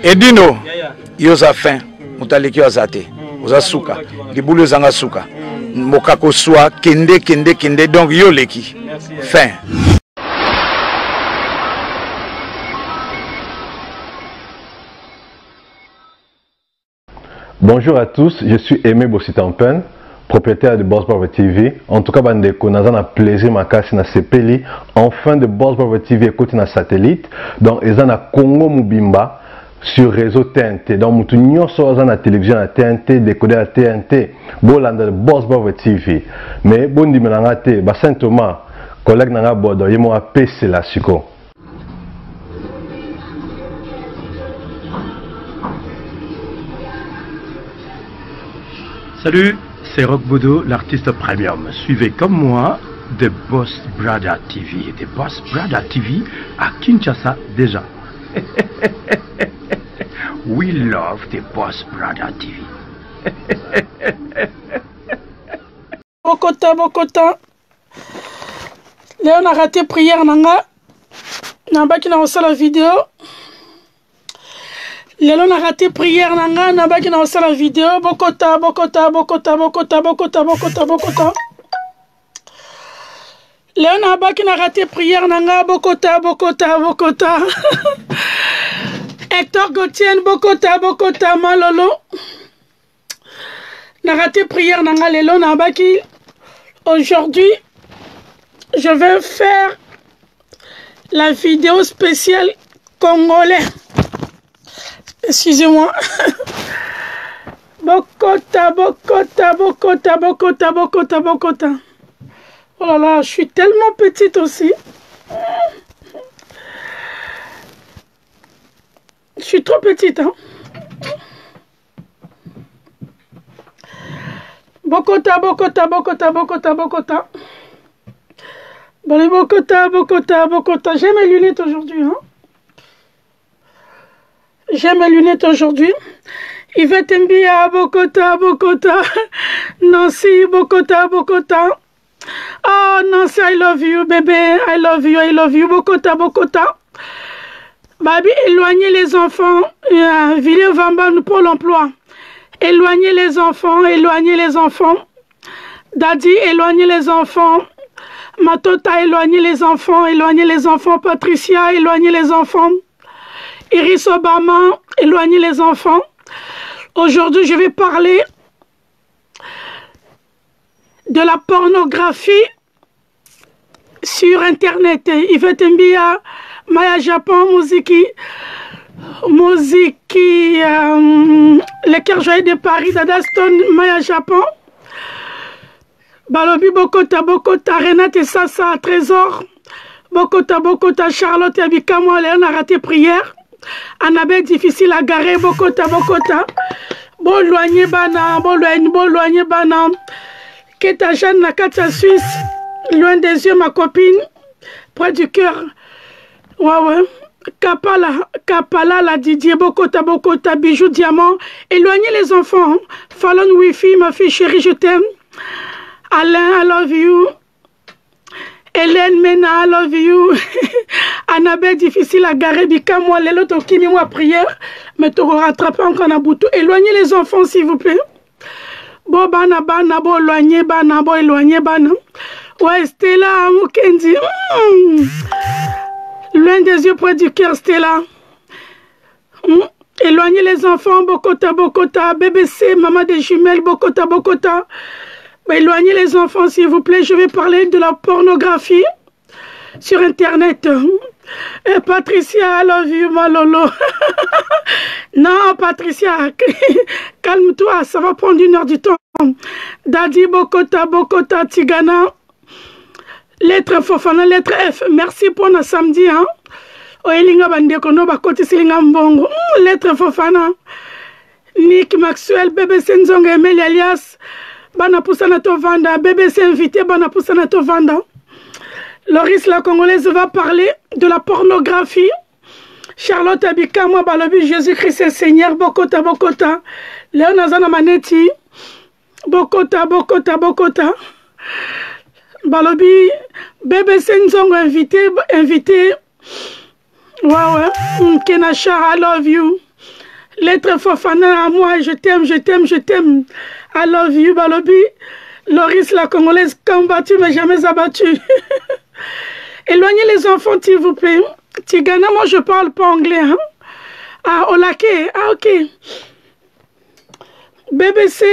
Edino, yoza fin, mutaleki wazate, oza suka, libulu zanga suka, mokako soa, kende, donc yoleki, fin. Bonjour à tous, je suis Aimé Bossitampen, propriétaire de Boss Brother TV. En tout cas, bandeko, nous avons un plaisir makasi na sepeli. Enfin de Boss Brother TV écoute na satellite. Donc, ils ont na Congo Mubimba sur réseau TNT. Donc, mutu nyonso aza na télévision na TNT, décodé à TNT. Bolanda de Boss Brother TV. Mais bon dimelanga te, ba Saint Thomas, collègue nanga bodo, yemo a PC la siko. Salut, c'est Rock Bodo, l'artiste premium. Suivez comme moi The Boss Brother TV. The Boss Brother TV à Kinshasa déjà. We love The Boss Brother TV. Bokota. Léon a raté prière nanga. Nabaki na osala vidéo. Léon a raté prière nanga. Nabaki na osala vidéo. Bokota. Léon a baki na raté prière nanga. Bokota. Hector Gauthier, Bokota, Malolo. Na raté prière nanga. Léon a baki. Aujourd'hui, je vais faire la vidéo spéciale congolais. Excusez-moi. Bokota. Oh là là, je suis tellement petite aussi. Je suis trop petite, hein. Bokota. Bon, Bokota. J'ai mes lunettes aujourd'hui, hein. Yvette Mbia, Bokota. Nancy, Bokota. Oh, Nancy, I love you, bébé. I love you. Bokota. Babi, éloignez les enfants. Ville Vamba, pour l'emploi. Éloignez les enfants. Daddy, éloignez les enfants. Matota, éloignez les enfants. Patricia, éloignez les enfants. Iris Obama, éloignez les enfants. Aujourd'hui, je vais parler de la pornographie sur Internet. Yvette Mbia, Maya Japon, Moziki, le cœur joyeux de Paris, Dadaston, Maya Japon. Balobi Bokota, Renate Sassa, Trésor. Bokota, Charlotte Abikamo, Léon a raté prière. Annabelle difficile à garer, Bokota. Boloigné bana. Keta Jeanne Nakata Suisse, loin des yeux ma copine, près du cœur. Ouais. Kapala la Didier, Bokota, Bijou Diamant. Éloignez les enfants. Hein. Fallon Wifi, ma fille chérie, je t'aime. Alain, I love you. Hélène Mena, I love you. Annabelle, difficile à garer. Bika, moi, les lotos qui mis moi prière. Mais tu rattraper encore un bouton. Éloignez les enfants, s'il vous plaît. Bo bana, bo éloignez bana. Ouais, Stella, Mukendi. Loin des yeux, près du cœur, Stella. Éloignez les enfants, Bokota. BBC, maman des jumelles, Bokota. Éloignez les enfants, s'il vous plaît. Je vais parler de la pornographie sur Internet. Et Patricia, I love you, Malolo. Non, Patricia, calme-toi, ça va prendre 1 heure du temps. Daddy, Bokota, Tigana. Lettre Fofana, lettre F. Merci pour le samedi. Hein? Oelinga bandeko no bakoti silinga mbongo. Lettre Fofana. Nick Maxwell, BBC Nzonga Emeli alias. Bana Poussana Tovanda, BBC invité, Bana Poussana Tovanda. Loris la Congolaise va parler de la pornographie. Charlotte Abika, moi, Balobi, Jésus-Christ est Seigneur, Bokota. Léonazana Maneti, Bokota. Balobi, BBC Nzongo invité. Ouais. Kenasha, I love you. Lettre Fofana à moi, je t'aime, je t'aime, je t'aime. I love you, Balobi. Loris, la Congolaise, combattue mais jamais abattue. Éloignez les enfants, s'il vous plaît. Tigana, moi je parle pas anglais. Hein? Ah, Olake, ah ok. BBC,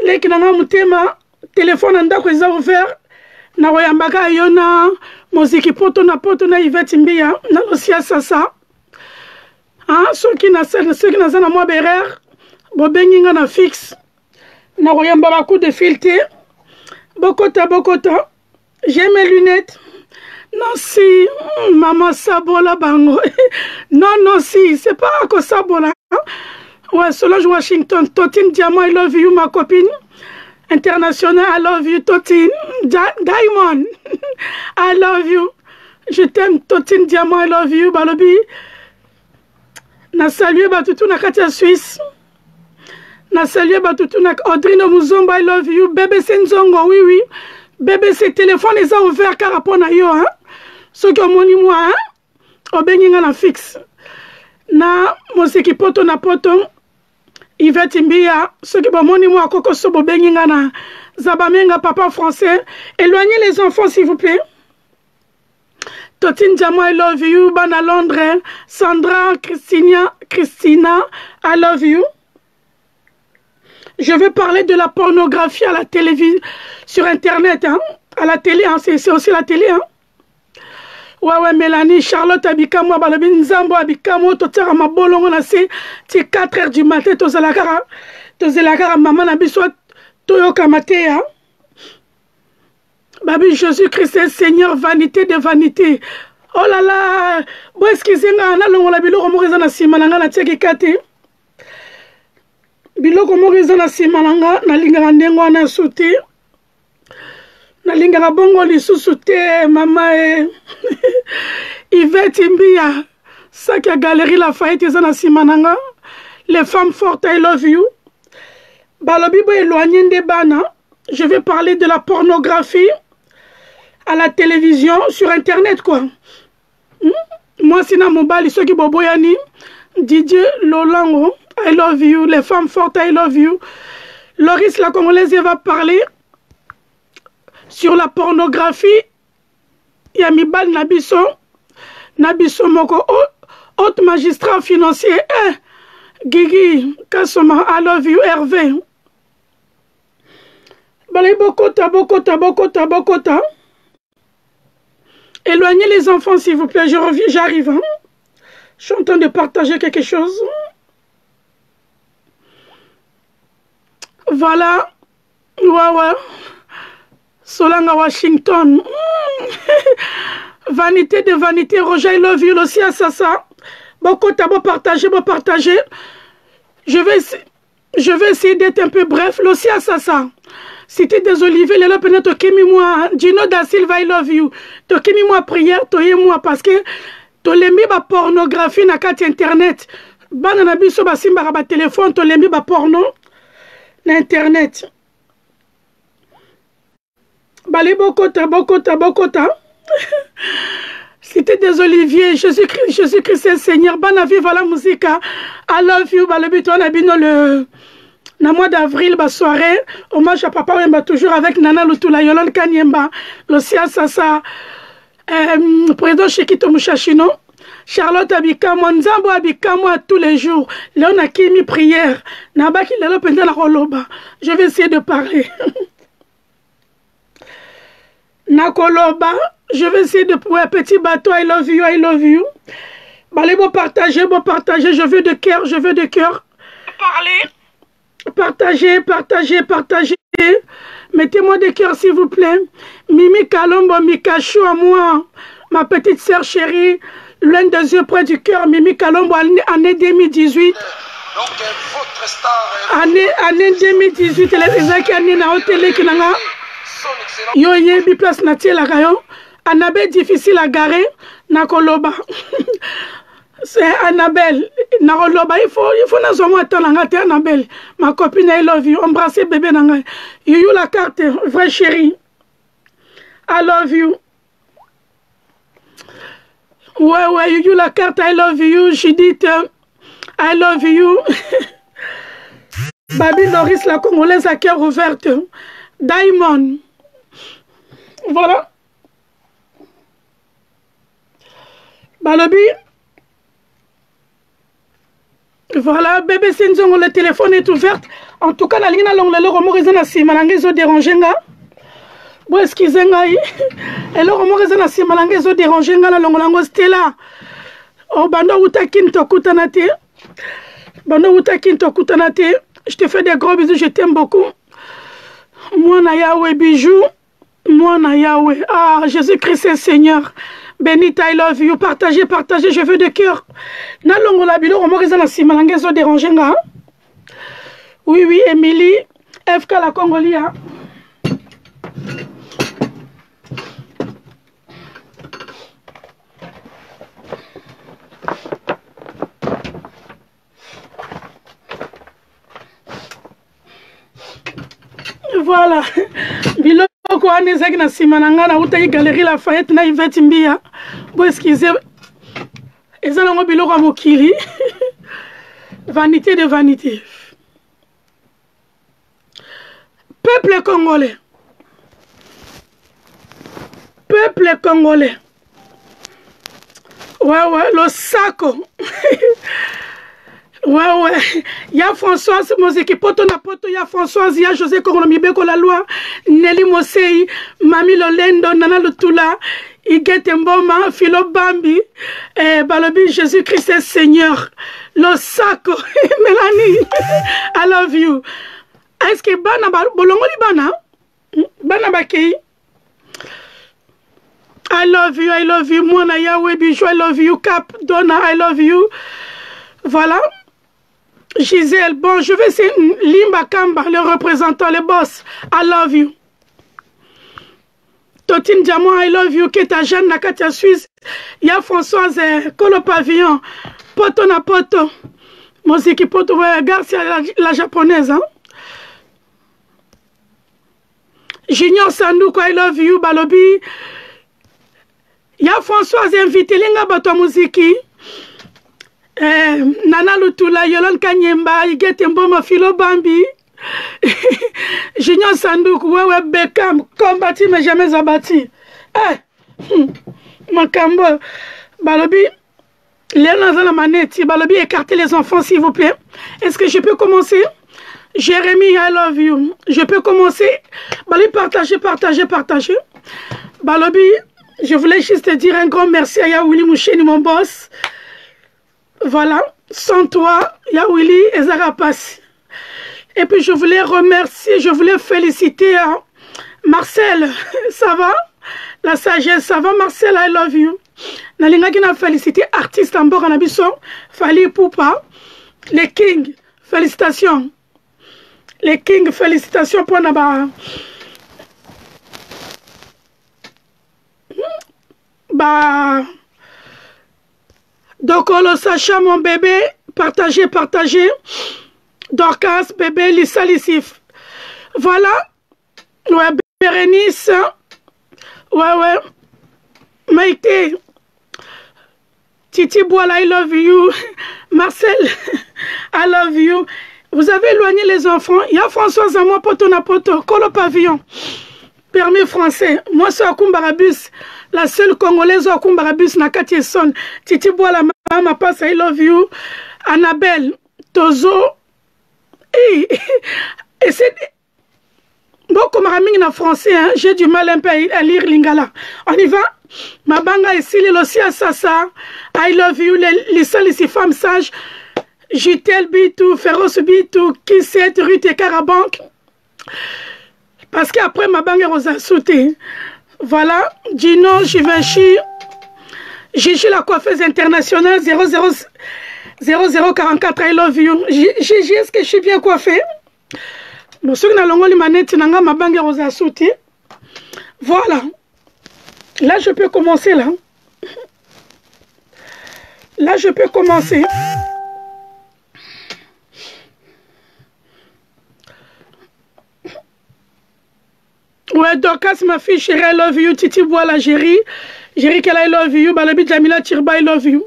les Kinanga Mutema, téléphone en dako ils ont ouvert. Na Wayambaka Yona, Moziki Poto na Yvette Mbia, na Lucia Sasa. Ah, ceux qui n'ont pas moi berer, Bobengi na fixe. Na Wayamba coup de filtre. Bokota, Bokota. J'ai mes lunettes. Non, si, maman Sabola Bango. Non, non, si, c'est pas à cause Sabola. Ouais, Solange Washington, Totine Diamant, I love you, ma copine. International, I love you, Totine. Diamond, I love you. Je t'aime, Totine Diamant, I love you, Balobi. Na salué Batutu na Katia Suisse. Na salué Batutu na Audrino Muzomba, I love you. Bébé Senzongo, oui, oui. Bébé, ce téléphone, ils ont ouvert car rapport à yo, hein. Ceux qui ont moni moi, hein. Au Benginga na fixe. Na, Moseki Poto na Poto. Yvette Mbia. Ceux qui ont moni moi, Koko Sobo Benginga na Zabamenga, papa français. Éloignez les enfants, s'il vous plaît. Totine Diamant, I love you. Bana Londres. Sandra, Christina, I love you. Je vais parler de la pornographie à la télévision, sur Internet, hein? À la télé, hein? C'est aussi la télé. Hein? Ouais, Mélanie, Charlotte, Abikamo, Balabin, Zambo, Abikamo, Totara, Mabolongo, on a c'est 4 h du matin, Tozalakara, Maman, Nabiswa, Toyoka Matea. Babi, Jésus-Christ, Seigneur, vanité de vanité. Oh là là, bon, excusez-moi, on a l'ongo la bilo, on m'a na simananga, na tcheki kate. Biloko moko eza na nsima na nga nalingaka ndenge wana suti nalingaka bongo lisusu te mama e Yvette Mbia saki ya Galerie Lafayette eza na nsima na nga les femmes fortes I love you balobi bo éloigné nde bana je vais parler de la pornographie à la télévision sur internet quoi moi sina mobali soki boboyani Didier Lolango I love you, les femmes fortes, I love you. Loris, la Congolaise, va parler sur la pornographie. Yamibal Nabiso Moko, haute magistrat financier. Guigui, Kassoma, I love you, Hervé. Balay Bokota. Éloignez les enfants, s'il vous plaît, j'arrive. Hein? Je suis en train de partager quelque chose. Voilà. Ouais. Solanga Washington. Vanité de vanité. Roger, I love you. Aussi à ça. Beaucoup beau partager. Je vais essayer d'être un peu bref. Aussi à ça. Cité des Oliviers, les lopes, tokimi moi. Gino da Silva, I love you. Tokimi moi prière, toye moi parce que tolembi ba pornographie na carte internet. Bana na biso ba simba ba téléphone, tolembi ba porno. Internet. Balé Bokota. C'était des Oliviers. Jésus-Christ est Seigneur. Bonne vie, voilà la musique. I love you. Balé Bito, on a bien le mois d'avril, la soirée. Hommage à papa, on va toujours avec Nana Lutula, Yolande Kanyemba, Lucia Sasa, président Shekito Mushashino. Charlotte Abikamo, Nzambo Abikamo tous les jours. Léon Akimi prière. Nabaki Lelo Penda la Roloba. Je vais essayer de parler. Nakoloba. Je vais essayer de pouvoir petit bateau. I love you. Balé, bon partager. Je veux de cœur. Partager. Mettez-moi des cœurs, s'il vous plaît. Mimi Kalombo, Mikachou à moi. Ma petite sœur chérie. L'un des yeux près du cœur, Mimi Kalombo, année 2018. Donc, votre star. Année 2018, les gens qui année na hôtel qui n'ont yo yebi place natie la rayon. Annabelle difficile à garer, nakoloba. C'est Annabelle, nakoloba. Il faut nazomo attendre Annabelle. Ma copine, I love you. Embrasser bébé nanga. You la carte, vraie chérie. I love you. Ouais, you la carte, I love you. Judith, I love you. Babi Loris, la Congolaise à cœur ouverte. Diamond. Voilà. Balobi. Voilà, bébé Senzongo, le téléphone est ouvert. En tout cas, la ligne à l'onglet, le remords est en simalangue, ils ont dérangé. Bon, excusez-moi. Et le remords est en simalangue, ils ont dérangé. La longue Stella. Oh, bando utakin to kutanate. Bando utakin to kutanate. Je te fais des gros bisous, je t'aime beaucoup. Moi, na Yahweh, bijou. Moi, na Yahweh. Ah, Jésus-Christ est Seigneur. Bénit, I love you. Partagez, partagez, je veux de cœur. Na longo la bilo, romo reza na simalange zo dérangé nga. Oui, oui, Émilie. FK la Congolia. Voilà. Bilo quoi nezaki na simananga na uta galerie Lafayette na Yvette Mbia. Bon excusez. Ezalongo biloko mokili. Vanité de vanité. Peuple congolais. Peuple congolais. Ouais, ouais, le saco. Ouais, ouais. Il y a Françoise, Mozeki, Poto na Poto, il y a Françoise, il y a José Koronomibeko la loi, Nelly Mosei, Mami Lolendo, Nana Lutula, Igete Mboma, Philo Bambi, Balobi, Jésus-Christ est Seigneur. Le saco, Mélanie, I love you. Est-ce que Bana, Bolongo li Bana? Bana Bakei? I love you, Mona Yahweh Bijou, I love you, Cap, Donna, I love you. Voilà. Gisèle, bon, je vais essayer Limba Kamba, le représentant, le boss. I love you. Totine Diamant, I love you. Keta Jeanne, Nakatia Suisse. Il y a Françoise, Kolo Pavillon. Poto na Poto. Mosiki Poto, ouais, Garcia, la japonaise. Hein? Junior Sandouko, I love you. Balobi. Il y a Françoise, invité Linga Bato Muziki. Nana Lutula, Yolande Kanyemba, Igete Mboma, Philo Bambi, Junior Sandouk, Wewe Beckham, combattu mais jamais abattu. Makambo, Balobi, Léon Zana Manetti, Balobi, écartez les enfants s'il vous plaît. Est-ce que je peux commencer? Jérémy, I love you. Je peux commencer? Balobi, partagez, partagez, partagez. Balobi, je voulais juste te dire un grand merci à Yawili Moucheni, mon boss. Voilà, sans toi, Yawili et Zarapas. Et puis je voulais remercier, je voulais féliciter Marcel, ça va? La sagesse, ça va Marcel, I love you. Nalinga qui n'a félicité artiste en bord en abisson, Fali Poupa, les Kings, félicitations. Les Kings, félicitations pour Naba. Bah. Donc, le Sacha, mon bébé, partagez, partagez. Dorcas, bébé, Lissa, Lissif. Voilà. Ouais, Bérénice. Ouais, ouais. Maïté. Titi Boila, I love you. Marcel, I love you. Vous avez éloigné les enfants. Il y a Françoise à moi, Poto na Poto, Kolo Pavillon. Permis français. Moi, c'est Akumbarabus. La seule Congolaise Akumbarabus na Katieson. Titi Boila, ma passe, I love you. Annabelle, Tozo. Et c'est... Bon, comme Raming en français, hein, j'ai du mal un peu à lire Lingala. On y va? Mabanga ici, les aussi à Sassa. I love you, les seules ici femmes sages. Jitel Bitou, Féroce Bitou, Kisset, Ruth et Carabanque. Parce qu'après, Mabanga Rosa Souté. Voilà, Gino, Givenchy, Gigi la coiffeuse internationale 0044, I love you. Gigi, est-ce que je suis bien coiffée? Bon, ceux qui n'ont pas manette, n'ont ma banque Rosa Souti. Voilà. Là, je peux commencer, là. Là, je peux commencer. Ouais, Dorcas, ma fille chérie, I love you. Titi Boila, Géry. Géry, qu'elle I love you. Balabi Jamila Tirba, I love you.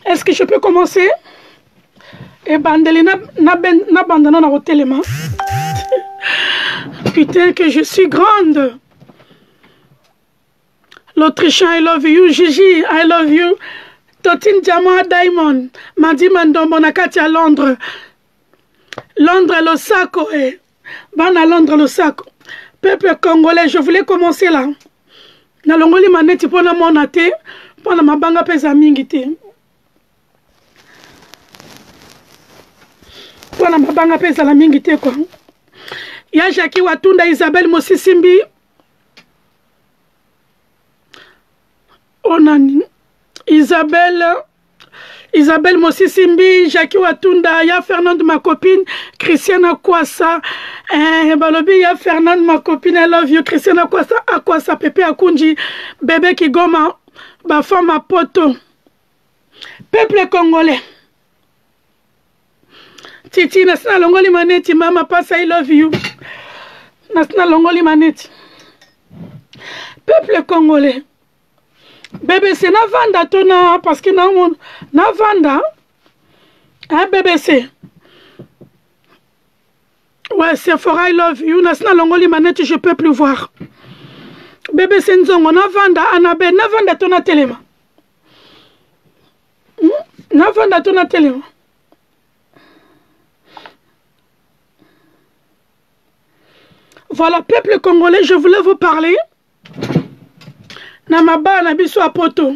Est-ce que je peux commencer? Et bandeli na bandana na hotelema. Putain que je suis grande. L'Autrichien, I love you. Gigi, I love you. Totine Diamant Diamond. Madi Mandombo nakati à Londres. Londres, Losako. Ban à Londres, Losako. Peuple congolais, je voulais commencer là. Na longoli maneti pona monate. Pona mabanga pesa mingite. Pona mabanga pesa la mingite quoi. Ya Jackie Watunda Isabelle Mosisimbi. Onani. Isabelle Mosisimbi, Jackie Watunda, ya Fernande ma copine, Christiana Kwasa, Balobi, ya Fernande ma copine, I love you, Christiana Kwasa, Pepe Akunji, bébé Kigoma, ba femme à poto. Peuple congolais. Titi, nasina longoli maneti, mama passe, I love you. Nasina longoli maneti. Peuple congolais. BBC na vanda tona parce que na vanda hein BBC ouais Sephora I love you nasina longoli manette je peux plus voir BBC nzongo na vanda anabe na vanda tona telema na vanda tona telema voilà peuple congolais je voulais vous parler na maba na biso a poto.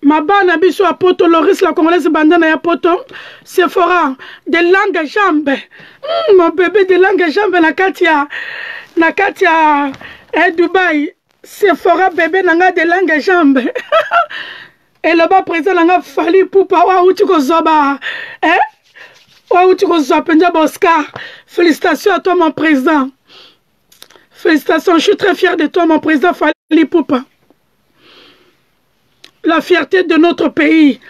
Maba na biso a poto, Loris la congolaise bandana ya poto. Sephora, de langue jambe. Mon bébé de langue jambe na katia Dubaï. Sephora bébé nanga de langue jambe. Et le bas présent nanga fali poupa wa uti ko zoba. Wa uti ko zoba penja Oscar. Félicitations à toi mon président. Félicitations, je suis très fier de toi, mon président Fali Poupa. La fierté de notre pays.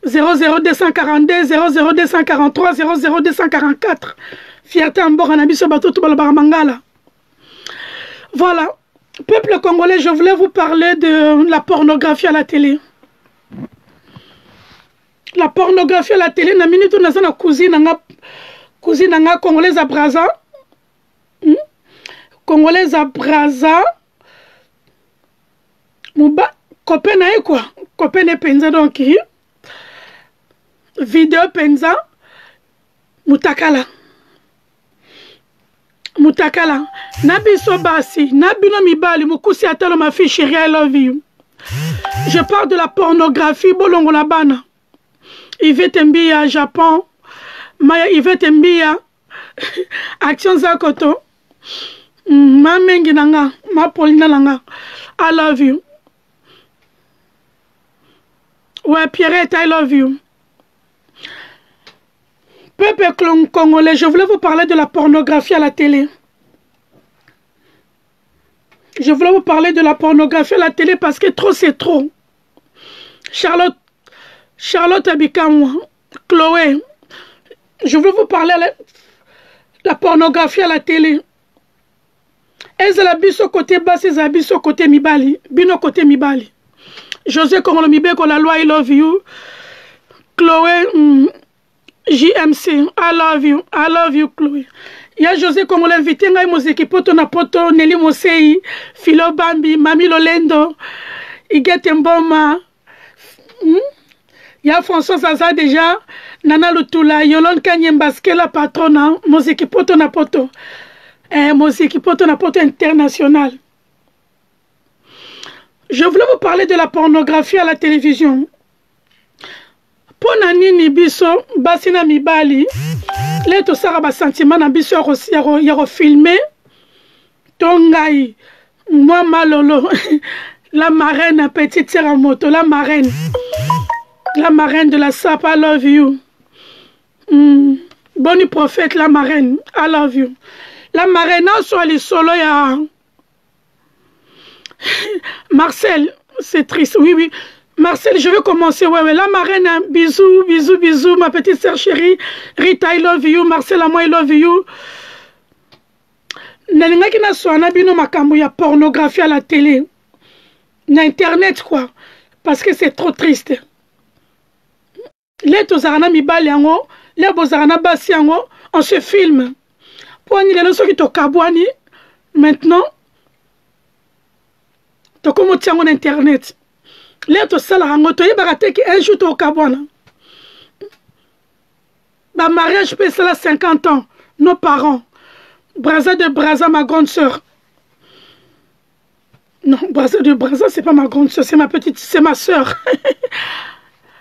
00242, 00243, 00244. Fierté en Boranabiso Batutu Balabaramangala. Voilà. Peuple congolais, je voulais vous parler de la pornographie à la télé. La pornographie à la télé, na minute où nous avons cousine congolaise à Braza. Congolaise à Braza. Mouba, copain na quoi? Copain de penza donc. Vidéo penza. Mutakala. Mutakala. Nabiso basi. Nabino mibali. Mukusi atalo ma fille chérie, I love you. Je parle de la pornographie. Bolongo la bana. Yvette Mbia, Japon. Maya Yvette Mbia. Action Zakoto. Ma mengi nanga, ma polina nanga. I love you. Ouais, Pierrette, I love you. Peuple congolais, je voulais vous parler de la pornographie à la télé. Je voulais vous parler de la pornographie à la télé parce que trop c'est trop. Charlotte Abikamwa, Chloé, je voulais vous parler de la pornographie à la télé. Ezala biso côté bas, ezala biso côté mibali, bino côté mibali. José Kongolo Mibeko, la loi, I love you. Chloé, JMC, I love you, Chloé. Il y a José Kongolo invité, ngai mozeki poto na poto, Nelly Mosei, Philo Bambi, Mami Lolendo, Igete Mboma. Il y a François Zaza déjà, Nana Lutula, Yolande Kanyembaske, la patrona, mozeki poto na poto. Mozeki poto na poto international. Je voulais vous parler de la pornographie à la télévision. Pona nini biso basina mibali leto sara ba sentiment na biso ya filmer tongai moi malolo la marraine petite sœur en moto la marraine de la SAP I love you. Boni prophète la marraine I love you. La marraine soit les solo ya Marcel, c'est triste, oui. Marcel, je vais commencer, ouais. La marraine, bisous, ma petite sœur chérie. Rita, I love you. Marcel, moi, I love you. Nalingaki na soana bino makambo ya pornographie à la télé. Na internet, quoi. Parce que c'est trop triste. Les tozarana mibali yango, les bozarana basi yango, on se filme. Pour les leçons qui to kabwani, maintenant, to comme tiens en internet. Les to salarango, to ybarate qui un jour to kabwana. Ma mariage peut cela 50 ans, nos parents. Braza de Braza, ma grande sœur. Non, Braza de Braza, c'est pas ma grande sœur, c'est ma petite, c'est ma sœur.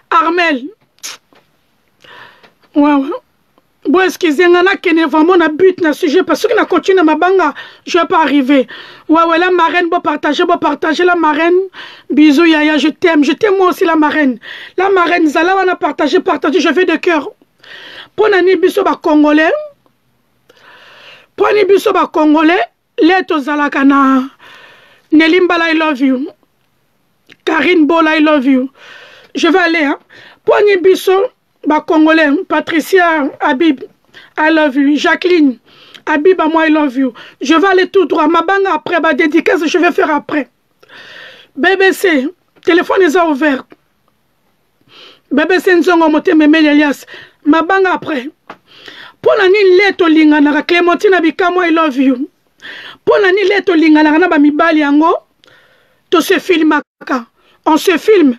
Armel. Ouais. Bon, excusez-moi, on a vraiment un but dans ce sujet parce que na continue ma banga, je vais pas arriver. Ouais, la marraine, bon partager la marraine. Bisous, Yaya, je t'aime moi aussi la marraine. La marraine, Zala, on a partagé, je vais de cœur. Pour nani biso ba Congolais, les tozalaka na Nelimbala, I love you. Karine Bola, I love you. Je vais aller, hein. Pour nani biso ba Congolais, Patricia Habib, I love you. Jacqueline Habib, moi, I love you. Je vais aller tout droit. Ma banga après, ma dédicace, je vais faire après. BBC, téléphone est ouvert. BBC Nzongo Moté Memel Elias. Ma banga après. Pour nani leto lingana Clémentine Abikamo, I love you. Pour nani leto lingana na ba mibali yango, to se filmaka. On se filme.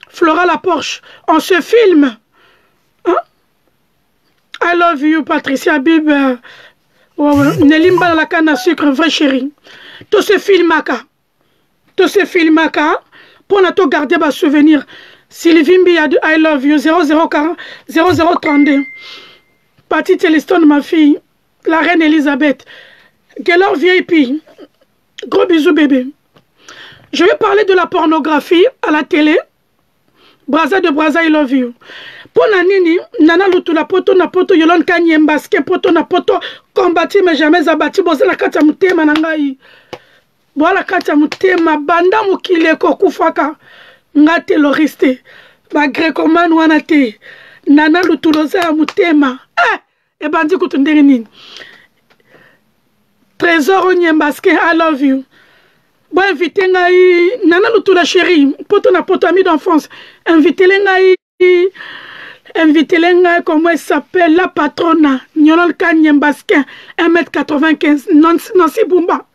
Flora la Porsche, on se filme. Hein? I love you, Patricia Bib. Nelimba la canne à sucre, vrai chéri. To se filmaka. Pour na to garder ma souvenir. Sylvie Mbiad, I love you, 0032. Patty Teleston, ma fille, la reine Elisabeth. Gaylor VIP, gros bisous bébé. Je vais parler de la pornographie à la télé. Braza de Braza, I love you. Pour Nanini, Nana Lutula poto na poto, Yolon Kanyembaske, poto na poto, combattu mais jamais abattu, Bosa la kata mutema nangai. Bola kata mutema, banda mukile kokufaka. Nga terroriste ba grecoman wana te Nana Lutuloza ya mutema e bandi kutundiri nini Trésor Onyembaske, I love you. Bon invité ngai Nana Lutula chérie poto na poto ami d'enfance invité ngai comment elle s'appelle la patrona Nyolol Kanyembaske 1m95 Nancy Bumba.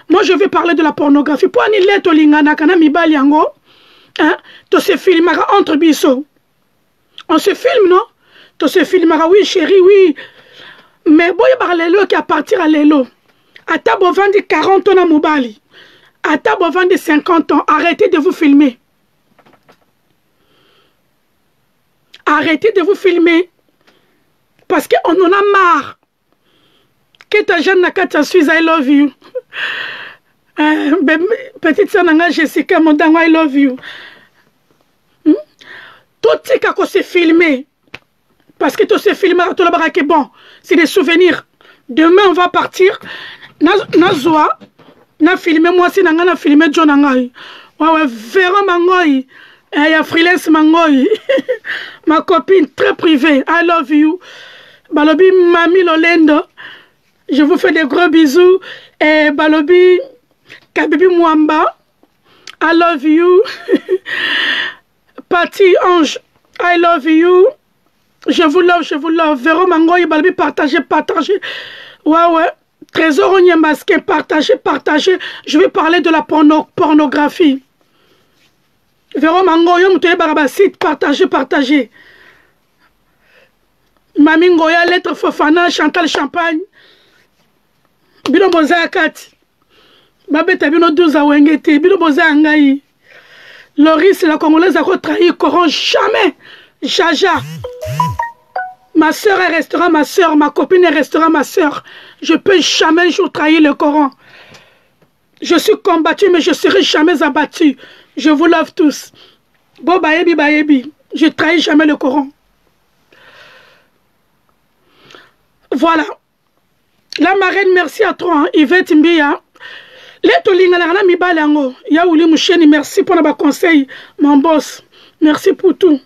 Moi je vais parler de la pornographie pour anile to lingana kana mibali yango. Hein? To se filmera entre biso. On se filme, non? To se filmera, oui, chérie, oui. Mais bon, il y a l'élo qui à partir à l'élo. À table vendre 40 ans à Moubali. À table vendre 50 ans. Arrêtez de vous filmer. Arrêtez de vous filmer. Parce qu'on en a marre. Que ta jeune Nakata Suisse, I love you. Petite sœur Nanga Jessica Mondango, I love you. Tout ce qu'on s'est filmé, parce que tout se filmé, tout le baraque est bon, c'est des souvenirs. Demain on va partir, na zoa, na filmé moi si nanga na filmé John Nangai. Ouais, Véro Mangoy, il y a freelance Mangoy, ma copine très privée, I love you. Balobi Mami Lolendo, je vous fais des gros bisous. Et Balobi Kabibi Mwamba, I love you. Patty Ange, I love you. Je vous love. Véro Mangoy, Balobi, partagez. Ouais. Trésor Onyembaske, partagez. Je vais parler de la pornographie. Véro Mangoy, Moutoye Barabasit, partagez. Mami Ngoya, Lettre Fofana, Chantal Champagne. Bino Boza Akati. Babeta Bino Douza Wengete, Bino Boza Angaï. Loris, la Congolaise, a trahi Coran jamais. Jaja. Ma soeur, elle restera ma soeur. Ma copine, elle restera ma soeur. Je peux jamais un jour trahir le Coran. Je suis combattu, mais je serai jamais abattu. Je vous love tous. Bon, bayebi. Je trahis jamais le Coran. Voilà. La marraine, merci à toi, hein. Yvette Mbia. Yaouli Moucheni, merci pour le conseil, mon boss. Merci pour tout.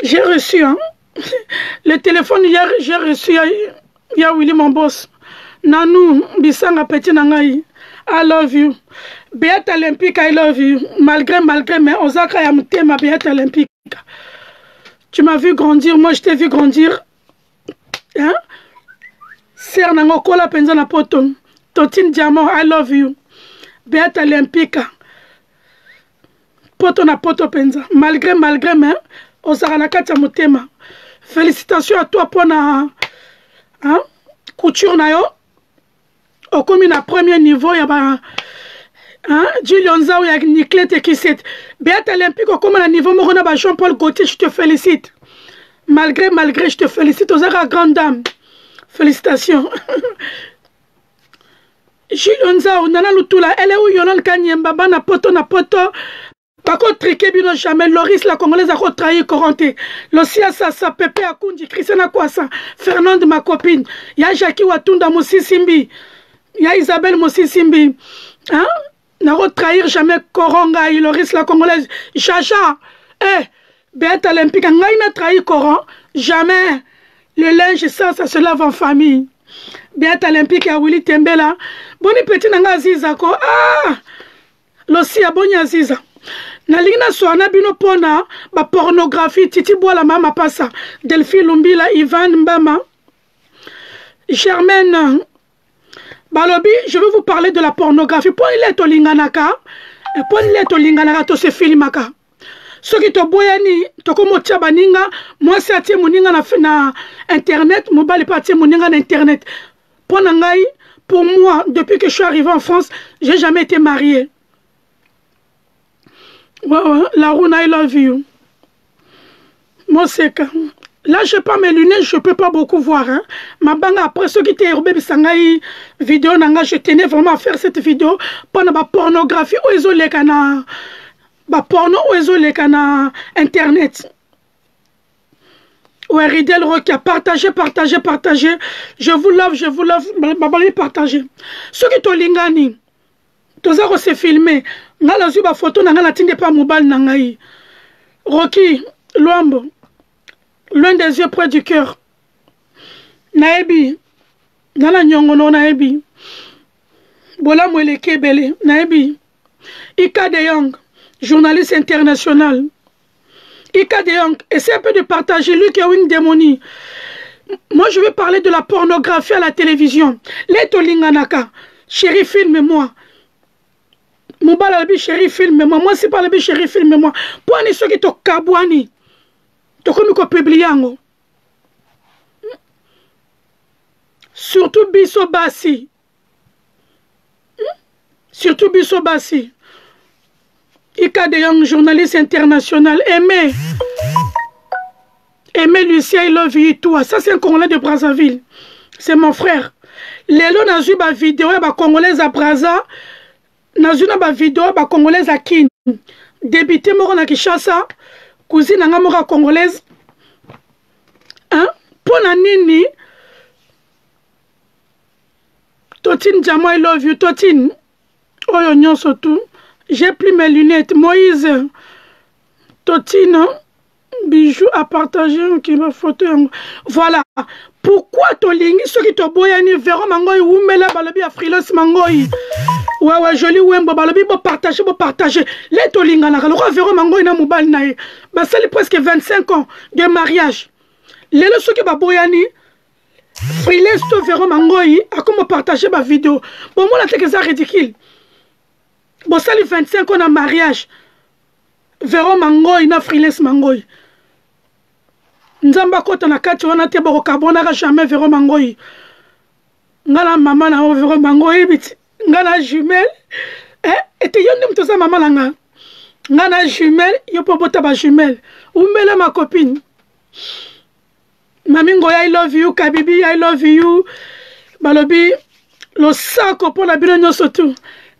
J'ai reçu, hein. Le téléphone hier, j'ai reçu Yaouli, mon boss. Nanou, Bissanga Petit Nangaï. I love you. Beata Olympique, I love you. Malgré, mais Osaka Yamutema, Beata Olympique. Tu m'as vu grandir, moi je t'ai vu grandir. Hein? Ser Nangokola Penzana Poto. Totine Diamant, I love you. Beata Olympique. Poto na poto Penza. Malgré, mais Osaka Nakata Mutema. Félicitations à toi pour na hein? Couture na yo. Au comme na premier niveau, il y a ba hein? Julian Zao, il y a Niclette et Kisset. Beata Olympique, au comme na niveau, Morona ba Jean-Paul Gaultier, je te félicite. Malgré, je te félicite. Osaka grande dame. Félicitations. Julian Zao, Nana Lutula, elle est où Yolande Kanyemba, na poto. Par contre, triqué bino jamais. Loris, la Congolaise, a trahi Corenté. Losia Sasa, Pepe Akundi, Christiana Kwasa, Fernande, ma copine. Ya Jackie Watunda, Mosisimbi. Ya Isabelle Mosisimbi. Hein? N'a trahir jamais Coronga, Loris, la Congolaise. Chacha. Beata Olympique, n'a trahi Coran. Jamais. Le linge, ça se lave en famille. Beata Olympique, ya Willy Tembela. Boni petit nanga Zizako. Losia, boni Aziza. Nalina soana bino pona ba pornographie Titi Bola mama passa Delphine Lumbila Ivan Mbama Germaine Balobi, je veux vous parler de la pornographie. Pour il est au linganaka to se filmaka. Ce qui te boyani to komo baninga moi c'est atie moninga na internet mobile pas atie moninga na internet. Pour moi depuis que je suis arrivé en France, j'ai jamais été mariée. La Runa, I love you. Moi, c'est que là, je n'ai pas mes lunettes, je ne peux pas beaucoup voir. Hein. Ma banque, après, ceux qui étaient vidéo, je tenais vraiment à faire cette vidéo pendant la pornographie, où ils ont les canaux, porno, où ils ont les canaux internet. Ouais, Ridel Rokia, partagez. Je vous love, partagez. Ceux qui sont lingani, tous ont se filmé. Ngala zuba photo na ngala tinde pa mobile na ngai. Rocky Luambo, l'un des yeux près du cœur. Naebi, ngala nyongono naebi. Bola mwele kebele naebi. Ika de Young, journaliste international. Ika de Young, essaie un peu de partager lui qui a une démonie. Moi je vais parler de la pornographie à la télévision. Leto linganaka, chérie filme-moi. Mobala bi chéri filme moi c'est pas le bi chéri filme moi pour ani ceux qui to kabwani to comme ko publier ngo surtout biso basi Ika de Young journaliste international aimé Lucien I love you toi ça c'est un Congolais de Brazzaville c'est mon frère lelo na zu ba vidéo ba Congolaise à Brazza. Nazuna ba vidéo ba Congolaise à Kin. Débuté moko na Kinshasa, cousine nga moko Congolaise. Hein? Pona nini? Totine Diamant, I love you. Totine. Oyo nyonso tout. J'ai pris mes lunettes. Moïse. Totine. Bijou à partager qui ma photo. Voilà. Pourquoi tolingi ceux qui te boyani verront mangoy oumela balobi a freelance mangoy. Ouais joli wembo balobi bo partager. Les tolinga na le verront mangoy na mobile na e. Ba sali presque 25 ans de mariage. Les ceux qui ba boyani freelance to verront mangoy a comment partager ma vidéo. Bon moi la tête ça ridicule. Bon sali 25 ans de mariage. Verront mangoy na freelance mangoy. Nzamba kota na kati wana te bako kabona jamais Véro Mangoyi. Ngala maman na Véro Mangoyi biti. Ngala jumelle. Ete yonde mtoza maman langa. Ngala jumelle, yo po bota ba jumelle. Umbela ma copine. Mami Ngoya I love you, Kabibi I love you. Balobi lo sako po na bino nyonso tu.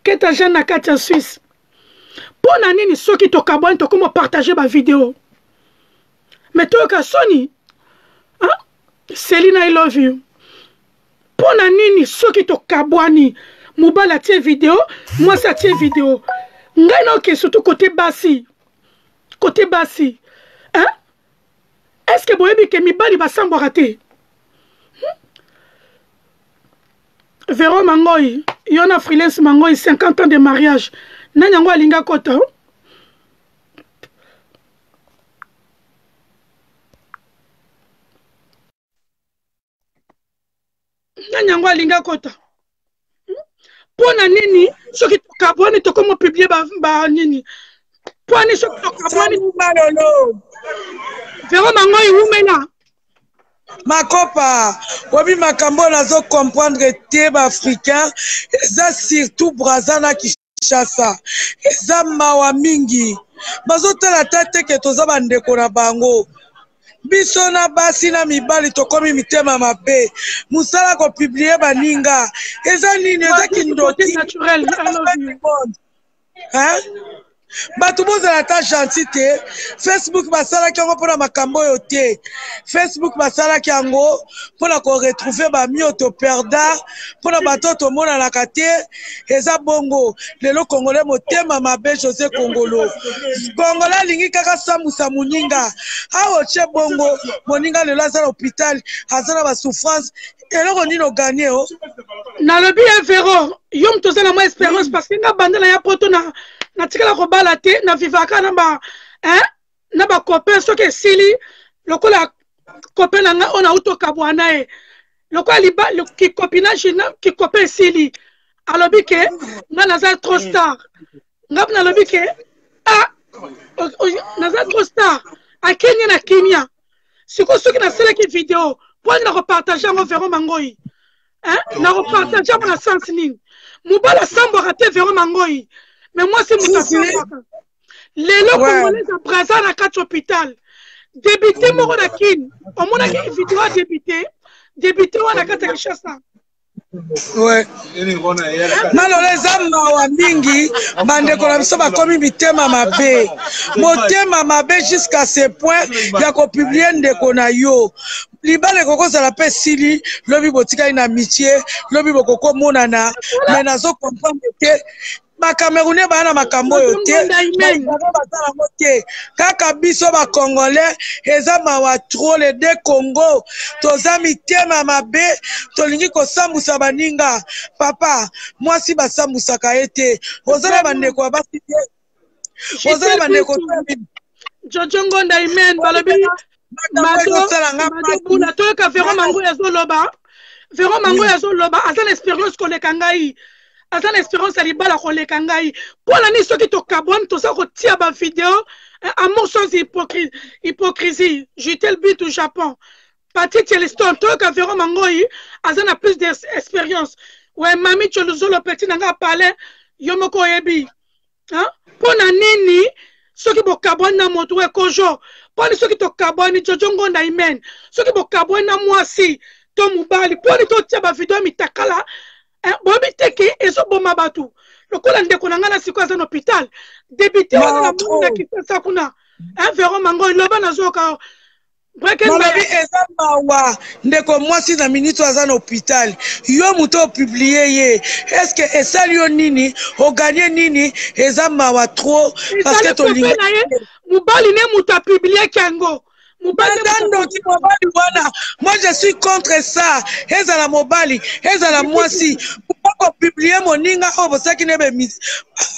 Keta jeune na kati ya Suisse. Pona nini soki to kabona to komo partager ba vidéo. Mais toi, Sony, hein? Céline, I love you. Pour nini, ceux qui te kabouani, Moubala tient vidéo, moi ça tient vidéo. Ngano qui surtout côté bassi. Hein? Est-ce que vous avez que Mibali va s'en rater? Véro Mangoy, Yon a freelance mango 50 ans de mariage. Nanyango alinga kota. Nanyango alinga kota. Pona nini soki tokabwani tokomo publier ba nini. Pona soki tokabwani malolo. Vero mango iwumela. Makopa, wabi makambo nazo comprendre te ba africain, eza surtout Brazana Kinshasa. Eza mawa mingi. Bazo tala tate ke toza bandeko na bango. Biso na basi na mibali tokomi mitema mabe. Musala ko publier baninga. Eza nini eza kindoki naturel. Hein? Bato bozala ta gentil te. Facebook basalaki yango mpona makambo oyo te. Facebook basalaki yango mpona ko retrouver ba mioto perda, mpona bato tomonanaka te. Eza bongo lelo Congolais motema mabe José Kongolo. Congolais alingi kaka sambusa moninga. Awo che bongo moninga lelo aza na hôpital, aza na ba souffrance. Eloko nini oganye o? Nalobi Vero, yom tozala mo espérance parce que nga bandela ya poto na tikala ko bala te na vivaka na ba na ba copain soki sili lokola copain na ona auto kabwana e lokola liba ki copinage na ki copain sili alobi ke nga naza trop star nga na lobi ke naza trop star akenya na Kenya siko soki na sele ki video pour na repartager ngo Vero Mangoi na repartager na sens nini mubala sambo raté Vero Mangoi. Mais moi, c'est mon affaire. Les Congolais à Brazza na 4 hôpital. Débuté mon kin. On m'a dit vidéo débuté. Débuté on a 4 Kinshasa. Ouais. Maloleza mawa mingi bandeko na biso bakomi mitema mabe. Motema mabe jusqu'à ce point ya ko publier ndeko na yo. Libale koko za la paix sili lobi botika ina amitié, lobi bokoko monana, mais nazo comprendre que ba Camerounais ba na makambo yo te kaka biso ba Congolais eza mawa trop les deux Congo toza mitema mabe tolingi ko sambusa baninga papa moi si ba sambusa ka ete ozala bandeko basi te ozala bandeko Jojo Ngonda Imen balobi Madonna to ka Vero Mango yazo loba Vero Mango yazo loba azana expérience ko le kangai Azan l'espérance à l'ibala koleka ngai. Pour l'année, ceux qui te cabouent, tout ça, retire ma vidéo. Amour sans hypocrisie. J'étais le but au Japon. Parti de l'histoire, toi, quand Vero Mangoi, Azan a plus d'expérience. Ouais, mamie, tu nous as le petit n'a pas parlé. Yomoko Ebi. Pour l'année, ceux qui te cabouent, n'a moto et kojo. Pour ceux qui te cabouent, ni Jojongo Naimen. Ceux qui te cabouent, n'a moi si. Tom Mubali. Pour les autres, ma vidéo, mi takala. Bobi teke ezo boma batu lokola ndeko na ngana siko za hôpital débuté wana na munda kitasa kuna Vero Mango loba nazoka Malobi eza mawa ndeko mwasi na minute aza na hôpital yo muto publier ye est-ce que esali yo nini o gagner nini eza mawa trop parce que to linga mubali ne muta publier kango. Moi je suis contre ça. Ezala mobali, ezala mwasi. Pourquoi publier mon ninga o bosaki ne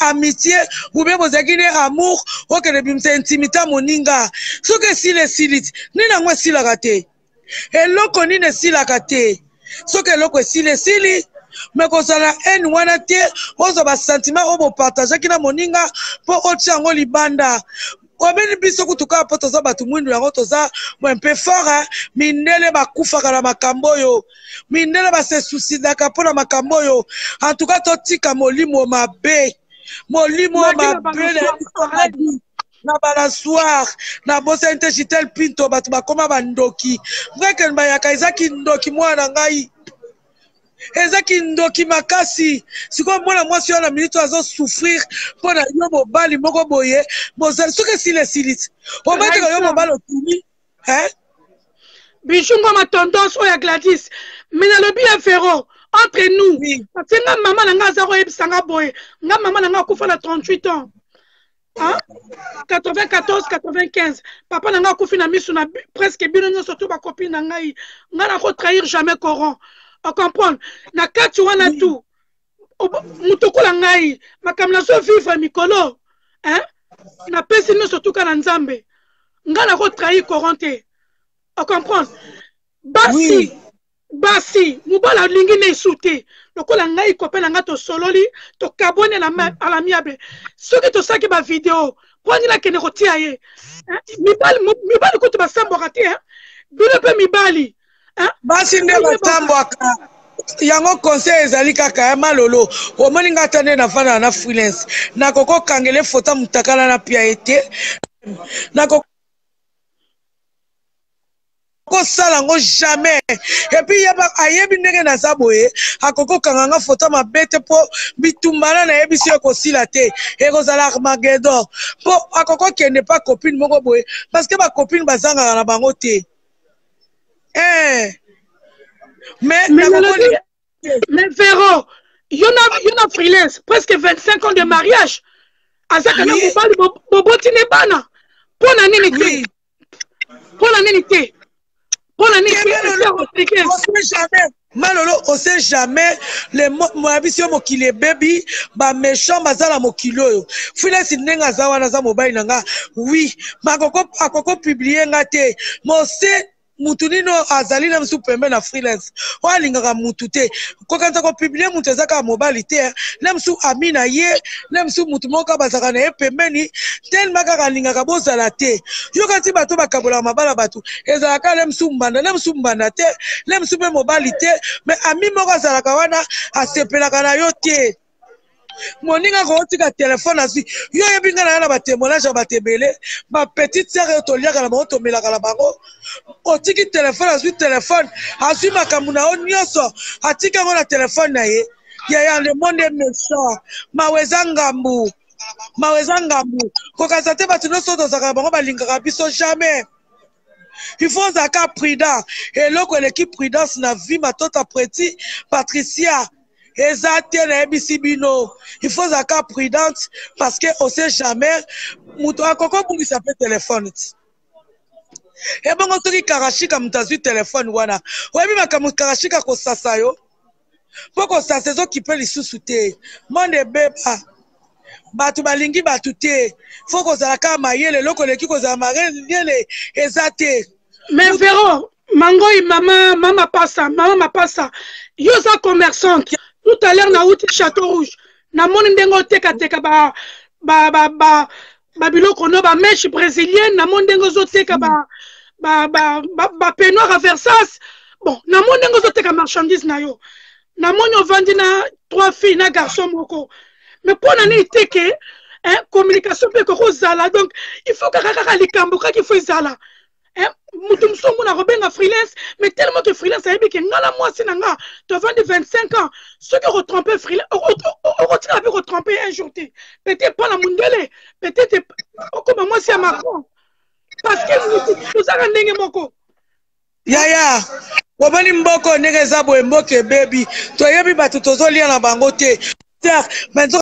amitié ou bien bosaki ne amour o que ne bimse intimité mon ninga. Ce que si les silit, ni na ngwa si la raté. Et loko ni ne si la raté. Ce que loko si les sili mais qu'on s'en a un wana te, on s'en va sentiment au bon partage qui na moninga pour ochango libanda. Obeni biso kutuka po toza batu mwindu yango toza un peu fort mindele bakufaka na makambo yo mindele ba se suicidaka pona makambo yo en tout cas totika molimo mabe na balansoir na bosa integitel pinto batu bakoma bandoki vrai que bayaka ezaki ndoki mwana ngai ezaki ndoki makasi siko mwana mwasi yo na minute azo souffrir pona yo mobali moko boye bozali soki sile silite omateka yo mobali otuni bichungo ma tendance oya Gladys mais na lobi ya Vero entre nous parce que nga maman na nga zaro ebisanga boye nga maman na nga kufa na 38 ans 94 95 papa na nga kufi na misu na presque bino nyo surtout ba copine na ngai nga na ko trahir jamais Coran. On comprend. Na kati wana tout. mutokola ngai makamla so vivre mikolo hein na pesi no surtout kana nzambe ngana ko trahir coronté on comprend basi basi mubala lingi ne souté lokola ngai kopena nga to sololi to kabone na ala miabe soki to saki ba vidéo poni la kene ko tia ye mibali ko to basambo kati hein bino pe mibali hein basi nde basambo aka yango conseil ezali kaka ya malolo omoni nga tande na fana na freelance na koko kangele fota mutakala na pia ete na koko sala ngo jamais et puis yaba ayebi ndenge na saboye akoko kanganga fota mabete po bitumbana na yebisi ko sila te e kozala Armageddon po akoko kende pas copine moko boye parce que ba copine bazanga na bango te mais Véro, il y en a freelance, presque 25 ans de mariage. Azaka na mobali boboti ne bana. Pour l'année n'était. Pour l'année n'était. Pour l'année n'était. Malolo, on sait jamais les moabisio mokile baby ba méchant bazala mokilo. Freelance nenga zawa na za mobile nanga. Oui, makoko akoko publier ngate. Mo se mutunino azali na msu pembe na freelance walingaka mutu te kokanta ko publier mutu ezaka mobile te na msu amina ye na msu mutu moka bazaka na ye pembeni tellement kaka lingaka bozala te yokati bato bakabola mabala bato ezalaka na msu mbanda te na msu pe mobile te mais ami moko azalaka wana asepelaka na yo te moninga ko tika téléphone asi yo yebinga na ba témoignage ba tebele ba petite sœur to liaka na moto melaka la bango otiki téléphone asi téléphone asi makamuna onyoso atika ngona téléphone na ye ya le monde méchant maweza ngambu ko kasate ba tuno soto zaka bango balingaka biso jamais. Il faut zaka prudent et loko l'équipe prudence na vie matota preti Patricia Ezate na ABC bino. Il faut zaka prudente parce que on sait jamais muto akoko bungi sa pe téléphone. Et bon on soki karashika mutazu téléphone wana. Webi makamu karashika ko sasa yo. Poko sasa zo ki pe lisusu te. Monde beba. Batu balingi batu te. Faut ko zaka mayele loko leki ko za mayele ezate. Mais Véro, Mangoy mama passa. Yosa commerçante. Tout à l'heure, na outi Château Rouge. Na moni ndengo teka ba biloko no ba mèche brésilienne, na moni ndengo zo teka ba peignoir à Versace. Bon, na moni ndengo zo teka marchandise na yo. Na moni ovandi na 3 filles na garçon moko. Mais pour nani teke, hein, communication pe ko zala. Donc, il faut kaka likambo kaki faut zala. Mutum somo na robenga freelance, mais tellement que freelance a été que ngala moi sinanga, tu as vendu 25 ans, ceux qui retrompé freelance, on retrompé un jour, peut-être pas la mundele, peut-être comme moi c'est à Macron, parce que nous avons n'engé moko. Yaya, wabani mboko n'engé zabo mboke baby, toi yebi batu tozo lia na bangote, maintenant.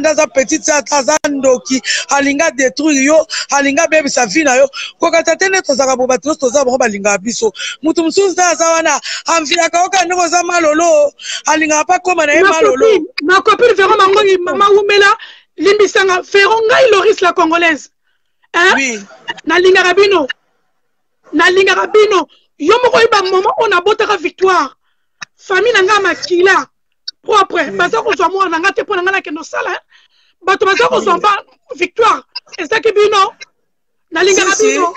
Ndaza petite atazandoki alinga détruire yo alinga baby sa vie na yo kokata tene tozaka bo bato toza bo balinga biso mutu msuza za wana amvia kaoka ndeko za malolo alinga pa koma na ye malolo ma copine Véro mangongi mama umela limbisanga Véro ngai Loris la congolaise hein oui na linga rabino yo moko iba moment on a botaka victoire famille nanga makila propre baza ko zwa mwana ngate pona ngana ke no sala bato baza ko zwa victoire ezaki bino na linga bino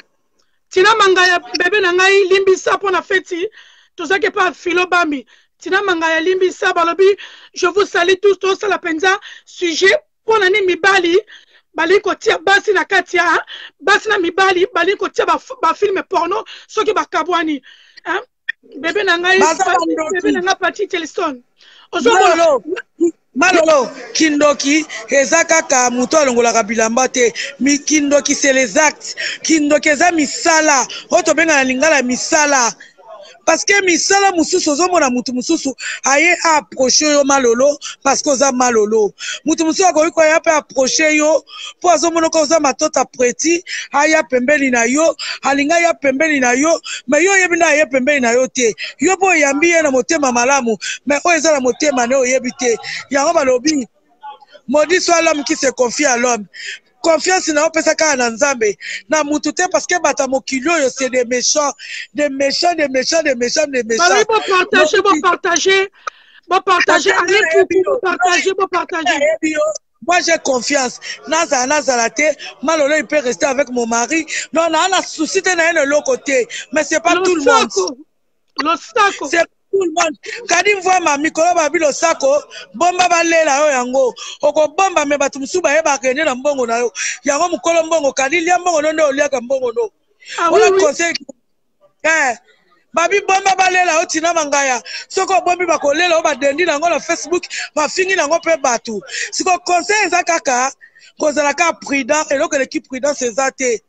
tina mangaya bebe na ngai limbisa pona feti tozaki pa filo bami tina mangaya limbisa balobi je vous salue tous tous la penza sujet pona ni mibali bali ko tia basi na katia basi na mibali bali ko tia ba film porno soki ba kabwani hein bebe na ngai Pati Telson Malolo, Kindoki, Ezakaka, Mouton, Ngola Bilamba te, mi Kindoki, c'est les actes, Kindoki, Misala, Otobenga Lingala, Misala. parce que misala mususu ozomona mutu mususu aye approche yo malolo parce que oza malolo mutu mususu akoki koya pe approche yo po azomona ko oza matota preti aya pembeni na yo alinga ya pembeni na yo mais yo yebi na aye pembeni na yo te yo po yambi ye na motema malamu mais oyo eza na motema ne oyebi te yango balobi maudit soit l'homme qui se confie à l'homme. Confiance na opesa kaka na nzambe na mutu te parce que bata mokili oyo c'est des méchants des méchants des méchants des méchants des méchants. Bon partager moi j'ai confiance nazala te malolo il peut rester avec mon mari non na na souci te na le côté mais c'est pas tout le monde c'est tout le monde kadi mvoa mami kolo babilo sako bomba balela yo yango oko bomba me batu musuba yeba kende na mbongo na yo yango mukolo mbongo kadi lia mbongo no ndio liaka mbongo no wala conseil babi bomba balela otina mangaya soko bombi bakolela o badendi nango na Facebook bafingi nango pe batu siko conseil eza kaka kozala ka prudent eloko l'équipe prudence eza te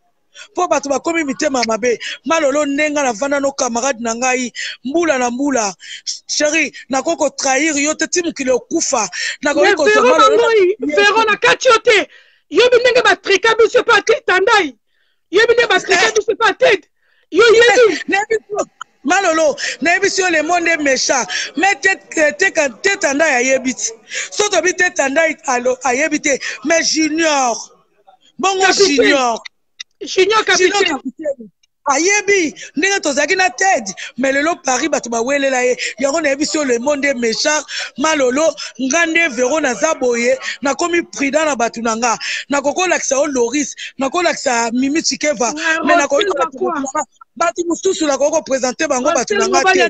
po batu bakomi mitema mabe malolo nenga na vanda no camarade na ngai mbula na mbula chérie nakoko trahir yo te timukile okufa nakoko kosoma Véro na katiote yo binenge ba trika biso pa tandai yo binenge ba trika biso pa tête yo malolo nayebi le monde est méchant mais tête tanda ya yebiti soto bi tête tanda alo ayebite mais junior bongo junior capitaine ayebi ndenge tozaki na tête mais lelo Paris bato bawelela ye yango nayebi le monde est méchant malolo ngande Véro na zaboye na komi prudent na bato nanga na kokolakisa o Loris na kokolakisa Mimi Chikeva mais na kokolakisa bati mususu la koko présenter bango batu nanga te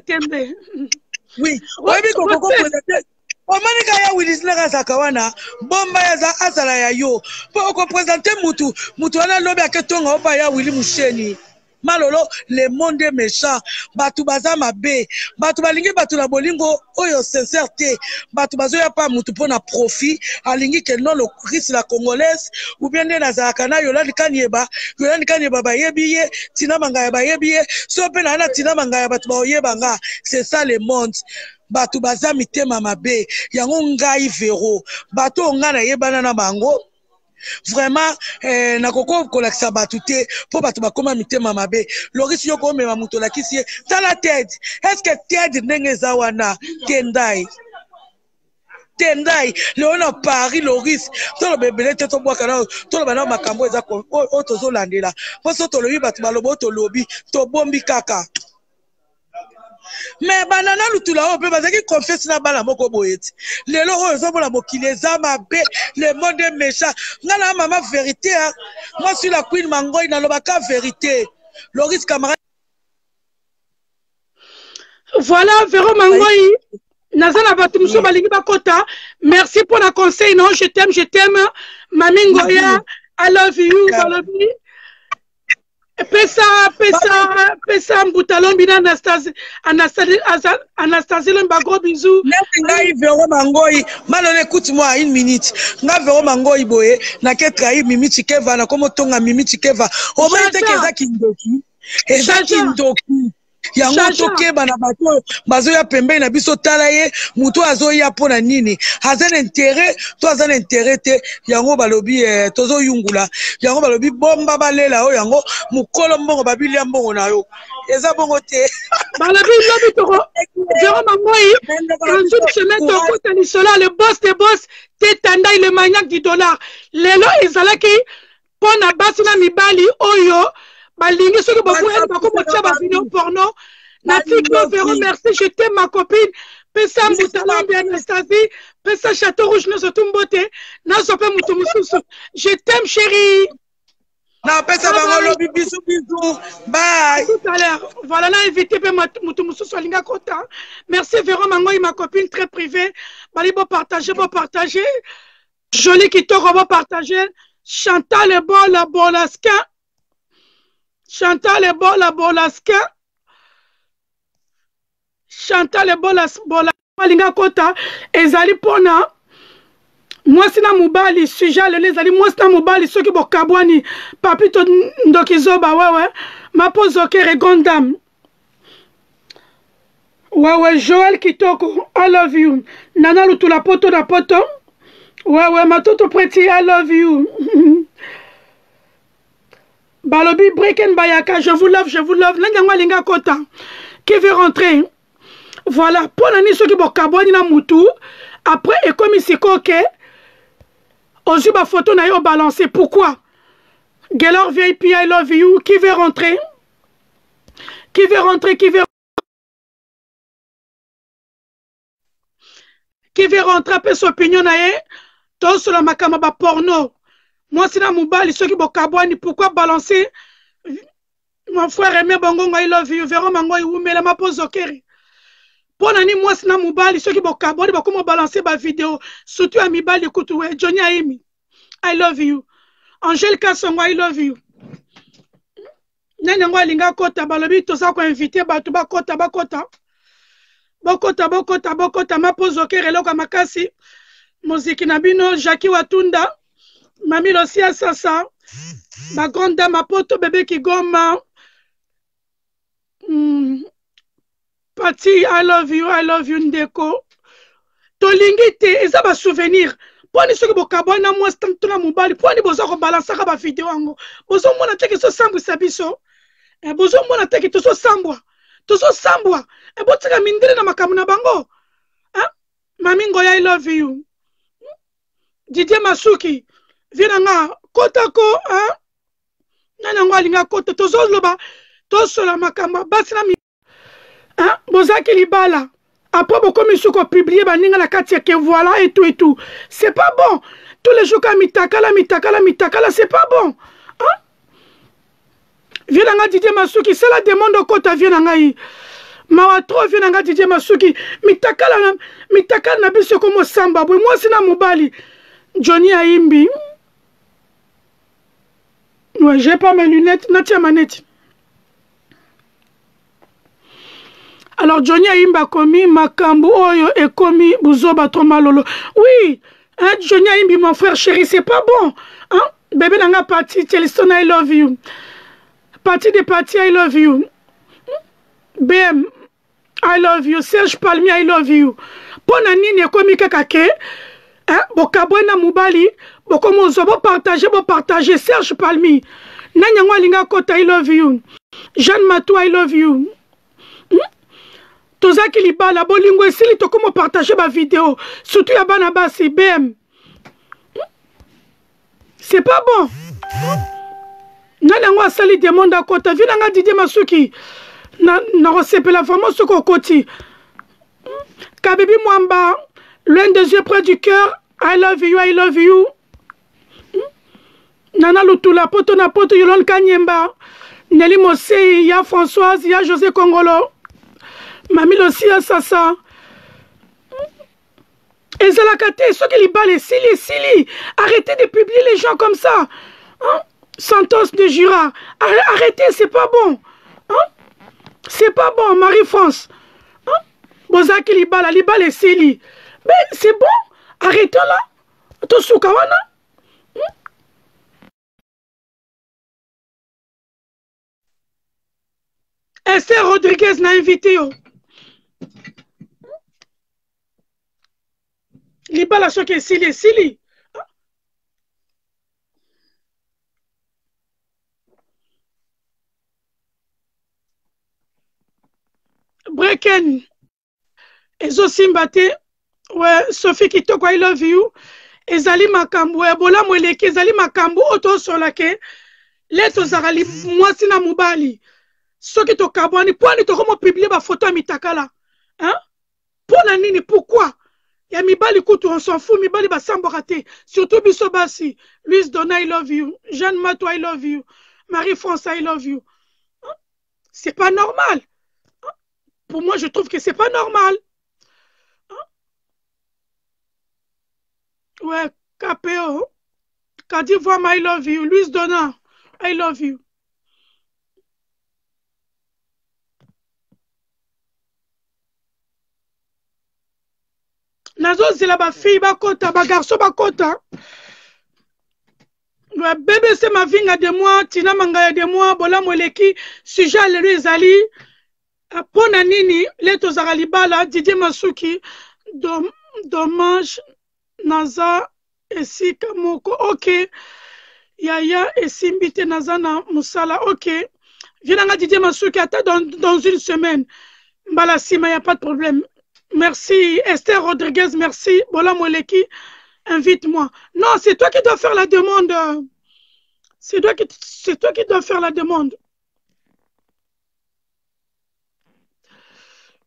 oui oyebi koko présenter omanika ya Willis na zakawana bomba ya azala ya yo po ko présenter mutu wana lobi aketonga opa ya Willy Musheni malolo le monde est méchant batu baza mabe batu balingi batu la bolingo oyo sincérité batu bazoya pa mutu pona profit alingi que non le risque la congolaise ou bien na zakana Yolandi Kanyeba ba yebiye tina mangaya ba yebiye so pe na tina mangaya batu ba yebanga c'est ça le monde batu baza mitema mabe yango ngai Véro batu ngana yebana na bango vraiment nakoko kolakisa batu te po batu bakoma mitema mabe Loris yoko mema muto lakisi tala tête est-ce que tête ndenge za wana tendai leona Paris Loris tolo bebele te to bwaka na tolo bana makambo eza ko o tozo landela po so tolo batu balobo to lobi to bombi kaka mais banana lutula ope bazaki confesse na bala moko boyeti lelo oyo zomona mokili eza mabe le monde est méchant ngana mama vérité hein moi suis la queen Mangoi na lobaka vérité Loris camarade voilà Véro Mangoi nazana batu muso balingi bakota merci pour la conseil non je t'aime Mami Ngoya I love you balobi Pesa Mbutalombi na Anastasie Lemba gros bisous. Merci ngai Véro Mangoi. Malone écoute-moi une minute. Nga Véro Mangoi boye na ke trahi Mimi Chikeva na komo tonga Mimi Chikeva. O ba te keza kindoki. Eza kindoki. Yango toke bana bato bazoya pembeni na biso tala ye mutu azoya pona nini azana intérêt to azana intérêt te yango balobi tozo yungula yango balobi bomba balela o yango mukolo mbongo babilia mbongo na yo eza bongo te balobi lobi toko Véro Mangoi quand une semaine toko tani sola le boss des boss te tanda le maniaque du dollar lelo ezalaki pona basi na mibali oyo balingi soki bakoya bakomotia ba vidéo porno na TikTok Véro merci je t'aime ma copine pesa Mbutalombi Anastasie pesa Château Rouge no sotumbote na sope mutu mususu je t'aime chérie na pesa bango lobi bisou bye tout à l'heure voilà na invité pe mutu mususu alinga kota merci Véro Mangoi ma copine très privée bali bo partager joli kitoko bo partager Chantal est bon la Bolasca Chantal est bon la Bolasca Chantal est bon la Bolasca kota ezali pona moi sina mobali sujet le ezali moi sina mobali soki bokabwani papito ndokizoba wewe mapozo ke regondam Ouais, Joël Kitoko, I love you. Nana Lutula poto na poto. Ouais, Matoto Preti, I love you. Balobi Breken Bayaka, je vous love. Nanyangwa linga kota. Qui veut rentrer? Voilà, pour l'année, ceux qui vont cabouani na moutou. Après, et comme ici, ok. Ozu ba photo na yo balancé. Pourquoi? Gelor VIP, I love you. Qui veut rentrer? Qui veut rentrer? Après son opinion na ye? Tout sur la makamaba porno. Moi, c'est la moubali, ceux qui vont cabouani. Pourquoi balancer? Mon frère aimé Bongo, I love you. Véron Mango, mais la ma pose au keri. Pour l'année, moi, c'est la moubali, ceux qui vont cabouani, comment balancer ma vidéo. Surtout à mi bali, écoute, Johnny Aimi. I love you. Angèle Kassongo, I love you. Nanyango linga kota, balobi, toza ko invité, batu bakota. Bokota, ma pose au keri, loka makasi. Moziki Nabino, Jackie Watunda. Mami Losia Sasa. Ma grande dame, ma poto bébé qui gomme. Pati, I love you, Ndeko. Tolingite, ils ont un souvenir. Pour les ceux qui ont un mois, c'est un mobile. Pour les besoins de balancer la vidéo. Besoin de que ce sambo sabiso. Besoin de que ce sambo. Tout ce sambo. Et bon, tu as mindé dans ma camona bango. Mamingo, I love you. Didier Masuki. Viens Kotako. Nanangwa linga kota. Tozo loba. Tozo la makamba. Basina mi. Bozaki libala. Après, beaucoup de choses publié, la katia que voilà et tout. C'est pas bon. Tous les jours, mitakala, c'est pas bon. Viens Didier Masuki, c'est la demande de kota, viens Mawatro, viens Didier Masuki. Mitakala na biso comme samba. Moi, c'est na mobali. Johnny Aimbi. Ouais, j'ai pas mes lunettes. Natia manette. Alors Johnny Aimba komi makambu oyo et komi buzoba tomalolo. Oui, hein, Johnny Aimbi mon frère chéri, c'est pas bon. Hein? Bébé nanga parti, Telston I love you. Parti de parti I love you. BM I love you. Serge Palmi I love you. Pona nini komi kakake. Hein? Bokabwena mubali, bokomozo bo partager Serge Palmi. Nanyangwa linga kota I love you. Jeanne Matou I love you. Tozaki libala bolingo esili to comment partager ma vidéo surtout ya bana basi BM. C'est pas bon. Nanangwa sali demande à kota vinanga Didier Masuki na resepela vraiment ce qu'on koti. Kabibi Mwamba l'un des yeux près du cœur I love you. Nana Lutula poto na poto Yolande Kanyemba Nelly Mosei ya Françoise ya José Kongolo. Mami Losia Sasa. Et c'est la caté, ceux qui les balent, Sili. Arrêtez de publier les gens comme ça. Hein? Santos de Jura. Arrêtez, c'est pas bon. Hein? C'est pas bon, Marie-France. Hein? Bozaki les balles, Sili. Mais c'est bon. Arrêtez là. Tosukawana. Esther Rodriguez n'a invité. Libala soke Sili. Breken. Ezo Simbate. Ouais, Sophie Kitoko, I love you. Ezali Makambu. Ebola Mweleke. Ezali Makambu. Oto Solake. Leto Zarali. Mwasina Mubali. Soki to kabwani. Pourquoi to comment publier ma photo à Mitakala? Hein? Pour la nini? Pourquoi? Ya mibali kutu, on s'en fout, mibali ba samborate. Surtout Bisobasi. Luis Donna, I love you. Jeanne Mato, I love you. Marie-France, I love you. Hein? C'est pas normal. Hein? Pour moi, je trouve que c'est pas normal. Hein? Ouais, KPO. Kadivoam, I love you. Luis Donna, I love you. Nazo zela ba fille ba kota ba garçon ba kota. Le bébé c'est ma vinga de moi, Tina Mangaya de moi, Bola Moleki, sujet le ezali. Pona nini leto zaka libala Didier Masuki dommage naza esika moko. Ok, Yaya esimbite naza na musala. Ok, viens Didier Masuki ata dans une semaine. Mbala sima, y a pas de problème. Merci Esther Rodriguez, merci. Bola Moleki, invite-moi. Non, c'est toi qui dois faire la demande. C'est toi qui dois faire la demande.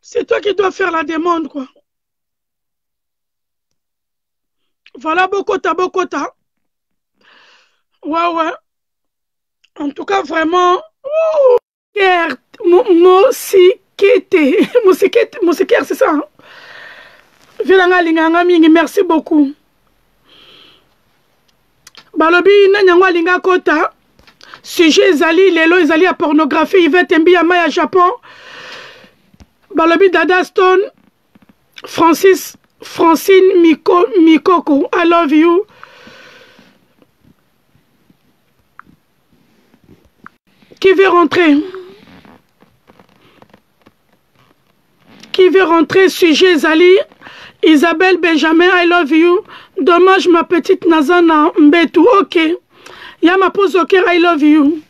C'est toi qui dois faire la demande, quoi. Voilà, Bokota. Ouais. En tout cas, vraiment. Moussiker, c'est ça. Hein? Merci beaucoup. Balobi, Nanyangwa Linga Kota. Sujet Zali, Lelo Zali à pornographie, Yvette Mbiyama à Japon. Balobi Dada Stone, Francine Mikoko, I love you. Qui veut rentrer? Sujet Zali, Isabelle Benjamin, I love you. Dommage ma petite Nazana Mbetou, ok. Yama pose ok, I love you.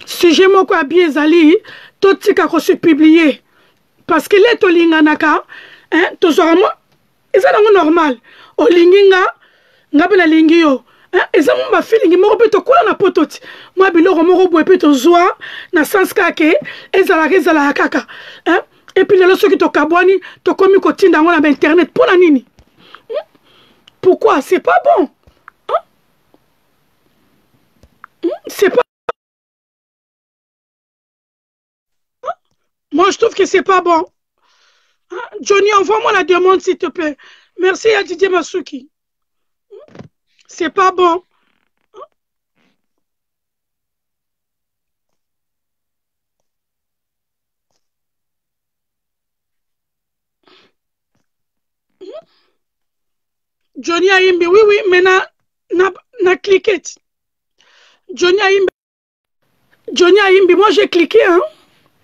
Sujet moko abie Zali, tout tika ko se publier. Parce que les tolinganaka, hein, tozoamo, ils sont normal. Olinginga, ngabela lingio. Ils ont ma feeling, moko pe to kula na pototi. Moi biloko moko boe pe to zoa na sens kake, ezala kaka. Hein? Et puis les ceux qui to kabwani, to komi ko tinda ngona ba internet pour la nini. Pourquoi? C'est pas bon. Hein? C'est pas. Moi, je trouve que c'est pas bon. Hein? Johnny, envoie-moi la demande, s'il te plaît. Merci à Didier Masuki. C'est pas bon. Johnny Aimbi, oui, mais na cliqué. Johnny Aimbi, moi j'ai cliqué, hein.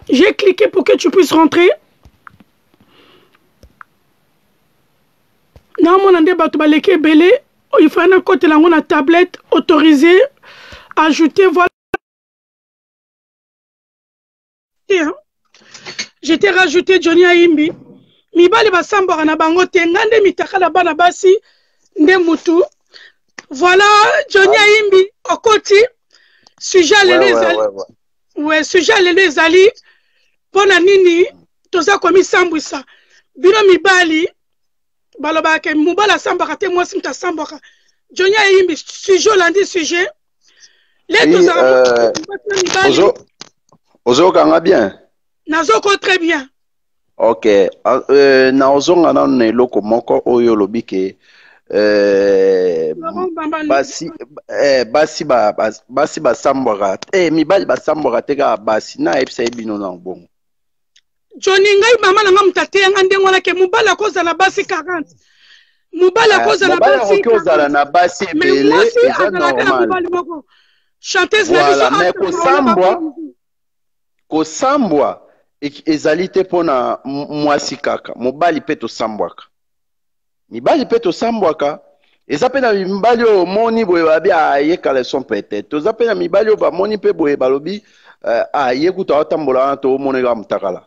J'ai cliqué pour que tu puisses rentrer. Non, mon ande bato baleke belé. Il faut un côté là, on a tablette autorisée, ajouter, voilà. J'étais rajouté Johnny Aimbi. Mibali basambora na bango te ngande mitakala bana basi nde mutu. Voilà Johnny Aimbi okoti sujet lelo ezali. Ouais, sujet lelo ezali pona nini toza komi sambwisa. Bino mibali balobake mubala sambaka te mwasi mta sambaka. Johnny Aimbi sujet lundi sujet. Les toza mibali. Ozo kanga bien. Nazoko très bien. Ok, na ozonga na neloko moko oyo lobike basi basambwaka mibali basambwaka te kaka basi na yebisa ye bino na bongo. Johnny ngai mama na nga mutate yanga ndenge wana ke mubala kozala basi 40. Mubala kozala basi 40. Kozala na basi ebele eza normal. Chanteuse voilà, mais kosambwa ezali te pona mwasi kaka mobali pe tosambwaka mibali pe tosambwaka eza pe na mibali oyo moni boye babi ayekala son peut-être toza pe na mibali oyo bamoni pe boye balobi aye kuta atambola wana tomoneka mutakala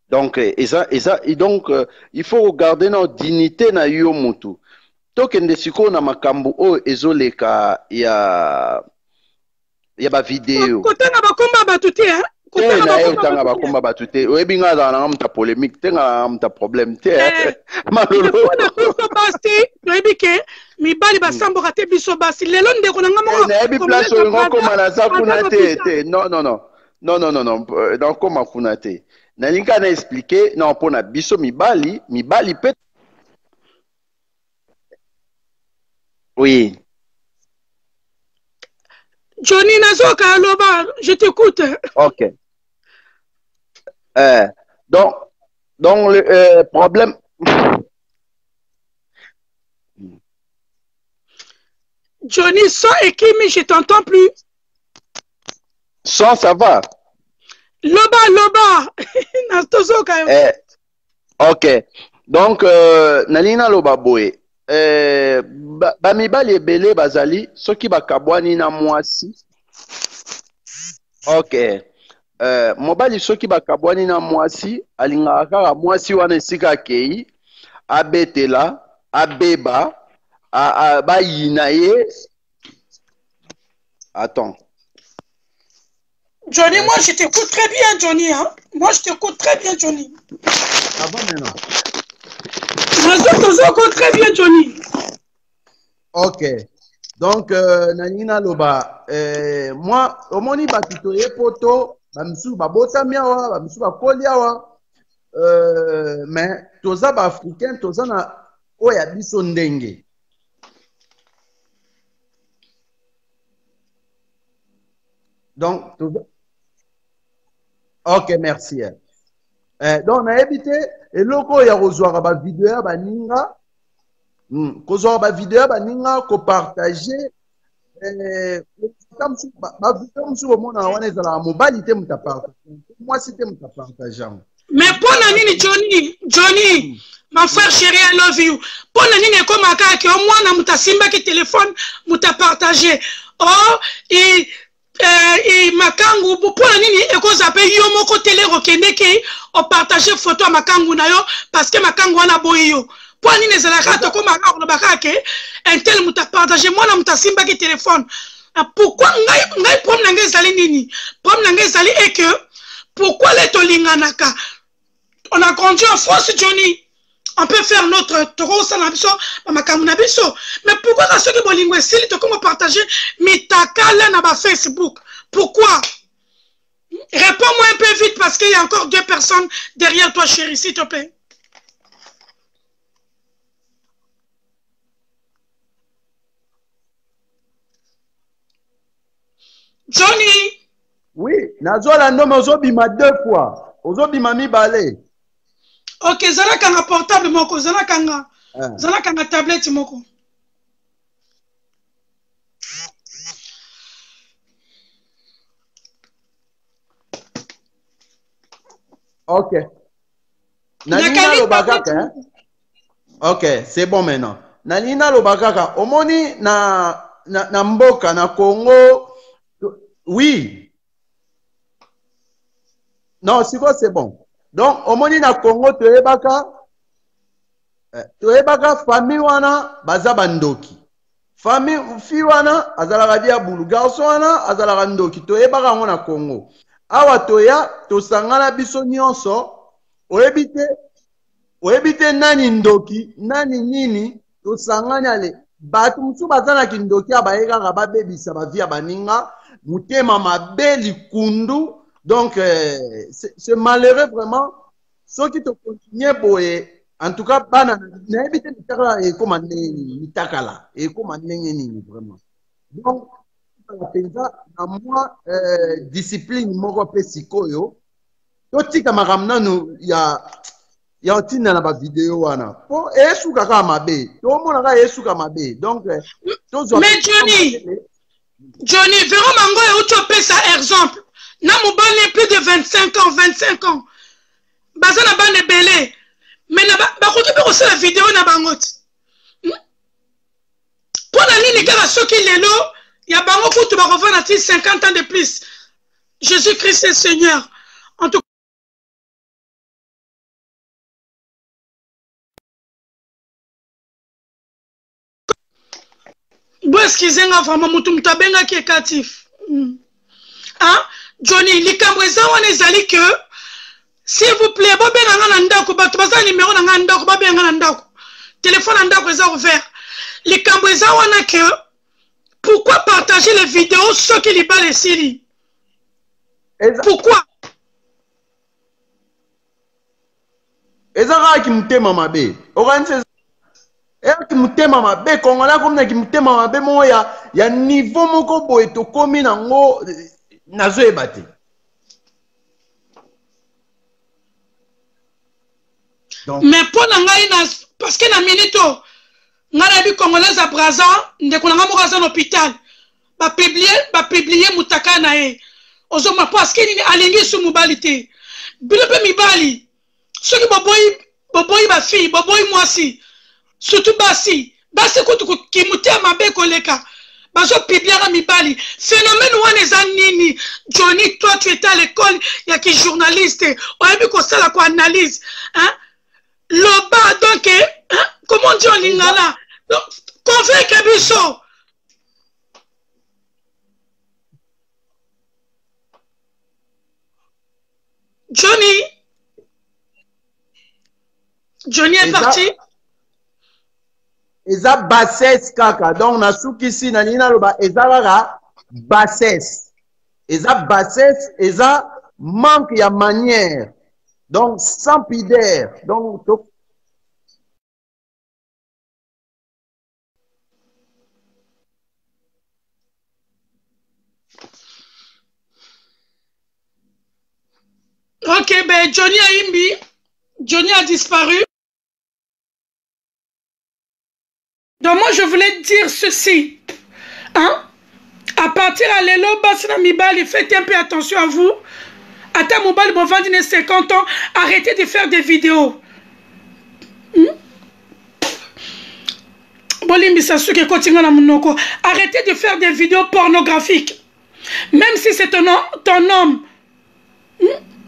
donc donc il faut regarder na dignité na yo mutu tokende sikoyo na makambo oyo ezoleka ya bavideo kotanga bakomba bato te hein? Na ye utanga bakomba batu te oyebi nga azala nanga muta polémique te nga muta problème te malolo biso basi toyebi ke mibali basamboka te biso basi lelo ndeko na nga moko nayebi place oyo ngokoma naza kuna te non nakoma kuna te nalinga na expliquer non mpona biso mibali pe oui. Johnny Nazoka Aloba, je t'écoute. Ok. Donc le problème. Johnny, sans Ekimi, je t'entends plus. Sans, ça va. Loba. Nastozo quand même. Ok. Donc, Nalina Loba Boye. Bamibali ebele bazali, soki bakabwani na mwasi. Ok. Mobali soki bakabwani na mwasi, alingaka kaka mwasi wana esika akei, abetela, abeba, bayina ye. Attends. Johnny, moi je t'écoute très bien, Johnny. Hein? Moi je t'écoute très bien, Johnny. Ah bon, maintenant. Moi je t'écoute très bien, Johnny. Ok. Donc, Nanina Loba, moi, au moni batito ye poto, bamisu babota miawa, bamisu bakoliawa, mais toza ba africain, toza na oya biso ndenge. Donc, ok, merci. Donc, on a évité, et loko ya rozwara ba vidéo ba ninga, kozwara ba vidéo ba ninga ko partager, comme si ba vidéo musu bo mona wana ezala mobile te muta partager. Moi si te muta partager. Mais pour la nini Johnny, ma frère chérie, I love you. Pour la nini comme aka ke au moins na muta simba ki téléphone muta partager. Oh, et makangu pour la nini eko zape yo moko télé rokende ke o partager photo makangu na yo parce que makangu wana boyi yo. Pour nini ezalaka to comme aka na bakake un tel muta partager moi na muta simba ki téléphone. Pourquoi ngai problème ngai zali nini? Problème ngai zali est que pourquoi les tolinganaka? On a grandi en France, Johnny. On peut faire notre toro sanabiso, makamunabiso. Mais pourquoi quand ceux qui bolingwe s'ils te comment partager mitaka là na Facebook? Pourquoi? Réponds-moi un peu vite parce qu'il y a encore 2 personnes derrière toi, chérie, s'il te plaît. Johnny. Oui, nazola ndome ozobima 2 fois. Ozobima mibale. Ok, zala kanga portable moko, zala kanga tablette moko. Ok. Nalina Lobakaka, hein? Ok, c'est bon maintenant. Nalina Lobakaka, omoni na mboka, na Congo. Oui. Non, c'est bon. Donc, omoni na Congo, toyebaka famille wana baza bandoki. Famille fi wana azalaka dia bulu. Garçon wana azalaka ndoki. Toyebaka ngo na Congo. Awa toya tosangana biso nyonso. Oyebite nani ndoki, nani nini tosangani ale. Batu musu bazana ki ndoki abayeka ka babebisa ba via baninga. Mutema mabe likundu. Donc, c'est malheureux vraiment. Ceux qui te continuent, boye, en tout cas, bana, n'habite mitaka et commandé mitakala et commandé vraiment. Donc, à moi, discipline, moko pe sikoyo. Toti kamaramna no ya un tina na ba vidéo wana. Po esu kaka mabe. To mona ka esu kaka mabe. Donc, mais Johnny, vraiment mango et où tu peux ça exemple. Na mobile plus de 25 ans. Baza na bande belé. Mais na ba koki pe ko la vidéo na bangot. Pour la nini kaka soki lelo, ya bango kutu ba revendre à 50 ans de plus. Jésus-Christ est Seigneur. En tout bon, excusez-moi vraiment mutu mutabenga ki ekatif. Hein? Johnny, likambo eza wana ezali que s'il vous plaît, bobenga nga na ndako bato baza numéro na nga ndako babenga na ndako. Téléphone na ndako eza ouvert. Likambo eza wana que pourquoi partager les vidéos ceux qui li balent esili? Pourquoi? Ezara ki mutema mabe. Organise ki mutema mabe kongola komna ki mutema mabe mo ya niveau moko boye to komi nango nazo ebate. Mais pour ngai parce que na minito ngana bi congolais à Brazza ndeko nga mo kaza l'hôpital ba publier mutaka na e ozoma parce que nini alingi su mobali te bilope mibali soki boboyi ba fille boboyi mwasi surtout basi kutu kimutia mabe koleka bazo pibliara mibali phénomène wana eza nini Johnny toi tu étais à l'école ya ki journaliste oyebi kosala ko analyse hein loba donc hein comment dire lingala donc convaincre biso Johnny est parti. Eza bassesse kaka. Donc na sukisi na nina loba eza kaka bassesse. Eza bassesse, eza manque ya manière. Donc sans pudeur. Donc ok, ben Johnny a imbi. Johnny a disparu. Donc moi je voulais dire ceci. Hein? À partir à l'élo, Basina Mibali, faites un peu attention à vous. Ata Mobali Bovandine 50 ans, arrêtez de faire des vidéos. Arrêtez de faire des vidéos pornographiques. Même si c'est ton homme.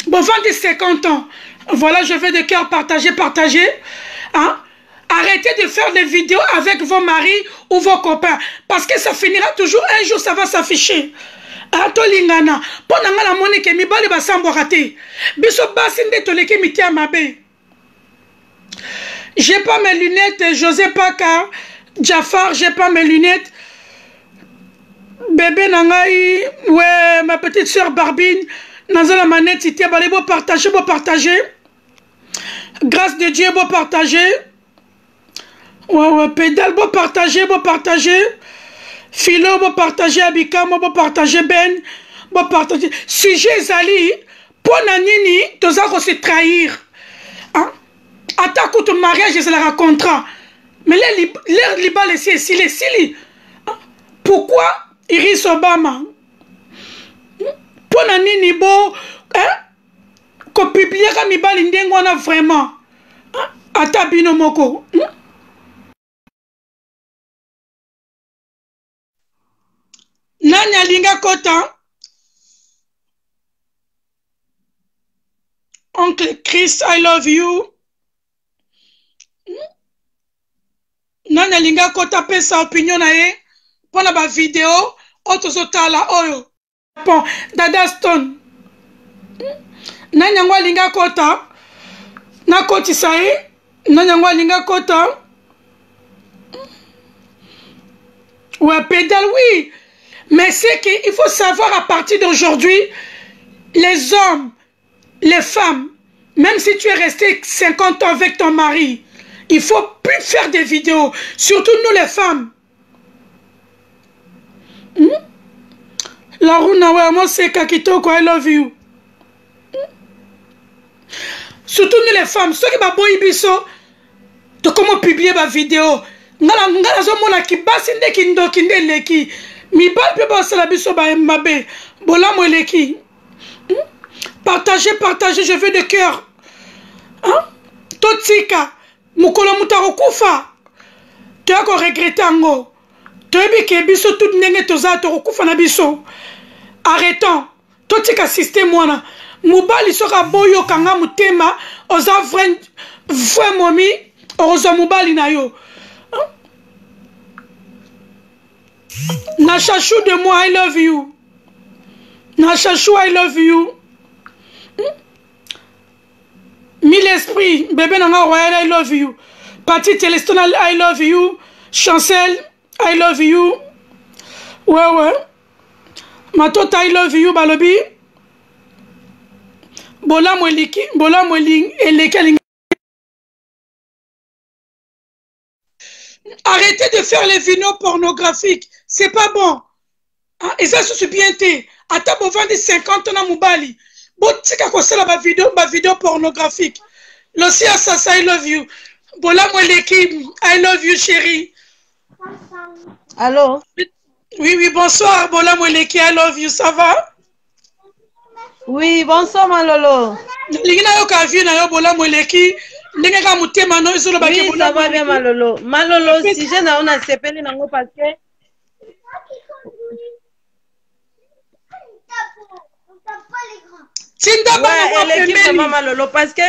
Bovandine 50 ans. Voilà, je veux de cœur partager. Hein? Arrêtez de faire des vidéos avec vos maris ou vos copains. Parce que ça finira toujours, un jour ça va s'afficher. Atolingana. Ponanga la monique mibali basambo raté. Biso basinde toleke mitia mabe. J'ai pas mes lunettes, José Paka, Jafar, j'ai pas mes lunettes. Bébé Nangaï, ouais, ma petite soeur Barbine. Nazala manette, ité, balé, beau partager. Grâce de Dieu, beau partager. Ouais, pédale, beau partager. Philo, beau partager. Abika, beau partager. Ben, beau partager. Sujet Zali, pour Nanini, tous à se trahir. Hein? Attaque ton mariage, c'est la contrat. Mais l'air liban, les sili. Pourquoi Iris Obama? Pour Nanini, beau, hein? Qu'on publie comme Mibali Ndengwana vraiment. Ata bino moko. Nanya linga kota. Oncle Chris, I love you. Nanya linga kota pesa opinion na ye. Pona ba vidéo. Oto sotala oyo. Bon, Dada Stone. Nanyangwa linga kota na koti sae nanyangwa linga kota ouais pédale oui mais c'est qu'il faut savoir à partir d'aujourd'hui les hommes les femmes même si tu es resté 50 ans avec ton mari il faut plus faire des vidéos surtout nous les femmes la runa ouais moi c'est Kakitoko I love you. Surtout nous les femmes, ceux qui baboyi biso, de comment publier ma vidéo. Ngala zo mona ki basinde ki ndo kinde leki. Mi bal pe ba sala biso ba mbabe. Bola mo leki. Partagez, je veux de cœur. Hein? Totika, mukolo mutaro kufa. Tu as ko regretter ngo. Tu ebi ke biso tout ndenge toza to kufa na biso. Arrêtons. Totika système mwana. Mubali soka boyo kanga mutema oza vrai momi oza mubali na yo na chachou de moi I love you na chachou I love you mille esprit bébé nanga royal I love you Pati Telestonal I love you Chancel I love you ouais Matota I love you balobi Bola Mweling et lesquels. Arrêtez de faire les vidéos pornographiques. C'est pas bon. Et ça, c'est bien été. Ata bovan de 50 ans à Moubali. Botika kosela ma vidéo pornographique. L'ossi assassin, I love you. Bola Mweling, I love you, chérie. Allô? Oui, bonsoir. Bola Mweling, I love you. Ça va? Oui, bonsoir Malolo. Oui, ça va bien Malolo. Malolo, si je n'ai pas sepeli nango parce que ouais, l'équipe vraiment Malolo parce que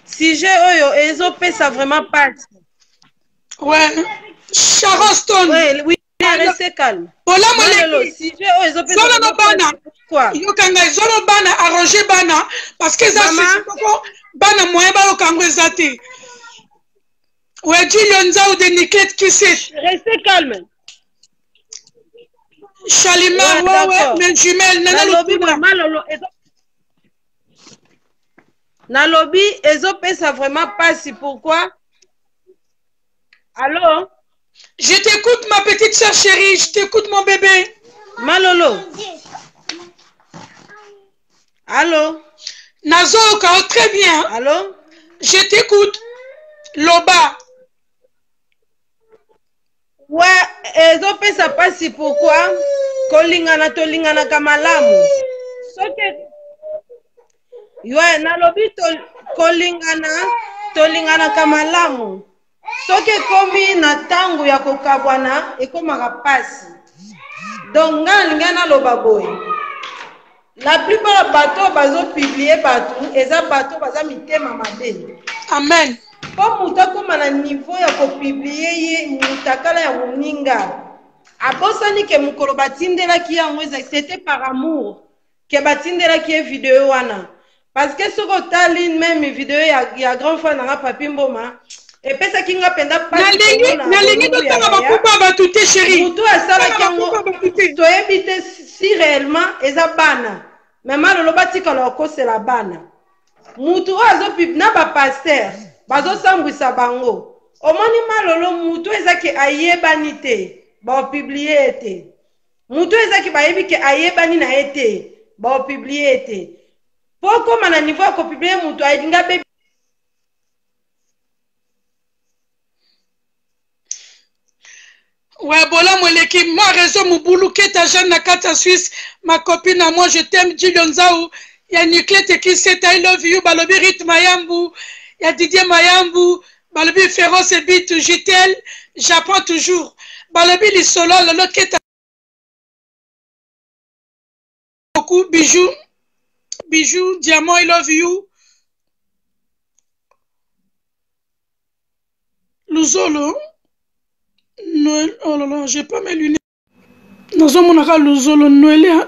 si j'ai oyo ezo pesa vraiment pas. Ouais. Charleston. Ouais, oui, restez calme. Malolo, si j'ai oyo ezo pesa vraiment pas. Quoi? Yo kanga zolo bana arranger bana parce que ça c'est bana moyen ba okango ezate. Ouais, Dionza ou de Niket qui c'est. Restez calme. Chalimar, ouais, mais jumelle, Malolo, Nalobi, ezo pesa vraiment pas si pourquoi? Allô? Je t'écoute, ma petite soeur chérie, je t'écoute, mon bébé. Malolo. Allô? Nazo, très bien. Allô? Je t'écoute. Loba. Ouais, ezo pesa pas si pourquoi? Kolingana tolingana kamalamu. Soke. Ouais, nalobi tolingana kamalamu. Soki komi na tango ya kokabwana ekomaka pasi. Donc nga naloba boye. La plupart ya bato bazo publier bato eza bato baza mitema mabe. Amen. Po mutu akoma na niveau ya kopublier ye mutakala ya moninga. Abosani ke mukolo batindelaki yango eza c'était par amour ke batindelaki ye video wana. Parce que ce que tali même vidéo ya grand frère nanga Papi Mboma et pesa kinga penda pas nalingi totanga bakupa batute chérie mutu asalaki yango toyebi te si réellement eza bana mais Malolo batikala okosela bana mutu oyo azopipe na bapaster bazosambwisa bango omoni Malolo mutu ezaki ayebani te baopiblie te mutu ezaki bayebi ke ayebani na ye te baopiblie te. Pourquoi na niveau ya kopublier mutu alinga bébé ouais bola moleki moi réseau Mubulu Keta Jeanne Nakata Suisse ma copine à moi je t'aime Dionzaou ya Nuclete qui c'est I love you balobi Rit Mayambu ya Didier Mayambu balobi Féroce et Bit JTL j'apprends toujours balobi Lisolo Lolo Keta beaucoup Bijou, Diamant, I love you. Luzolo. Noël, oh là là, j'ai pas mes lunettes. Nous monaka Luzolo, Noëlla.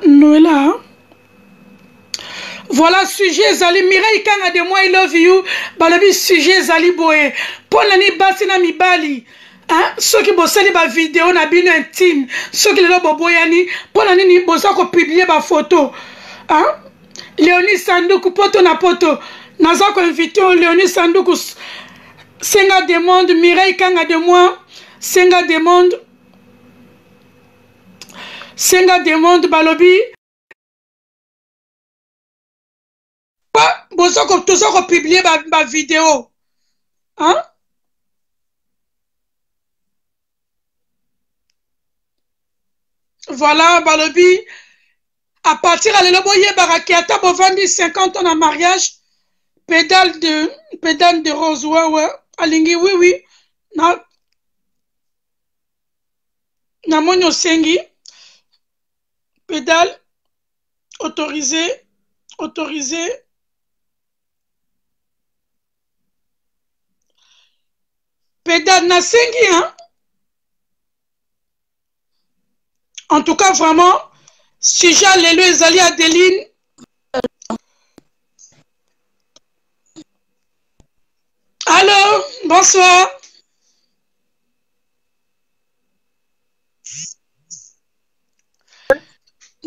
Voilà, sujet Zali. Mireille Kanga de moi, I love you. Balabi, sujet Zali Boé. Pour l'année Bassina Mibali. Hein? Ceux qui bossent les vidéos, na bino intime. Ceux qui les boboyani. Pour l'année, ni bossa ko publier ba photo. Hein? Léonie Sandoukou, poto na poto. Naza ko invité Léonie Sandoukou. Senga demande, Mireille Kanga de moi. Senga demande. Senga demande, balobi. Bosa ko tout ça ko publier ba vidéo. Hein? Voilà, balobi. À partir de l'Oboye Barakiata, Bovandi 50 ans en mariage, pédale de rose, ouais, Alingi, oui, na monyo sengi, pédale, autorisé, pédale na sengi, hein. En tout cas, vraiment, si j'ai les alliés Adeline, allô, bonsoir.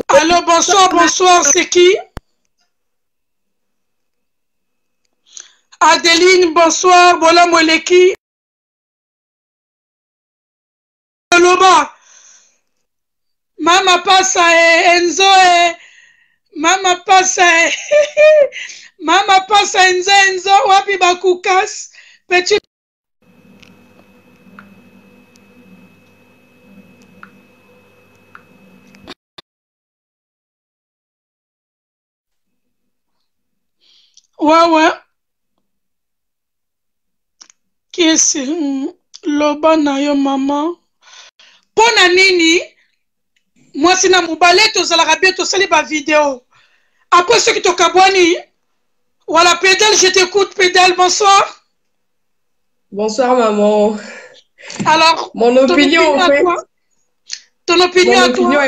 Allô, bonsoir, c'est qui? Adeline, bonsoir, Bola Moleki. Loba. Mama pasa Enzo Mama pasa Mama pasa Enzo wapi bakukas petit Ouais. Qui est Loba na yo maman? Pona nini? Moi si na mubale to zala bien to sali ba vidéo. Après ce qui to kabwani. Voilà Pédale, je t'écoute Pédale, bonsoir. Bonsoir maman. Alors, mon opinion en fait. Ton opinion à toi?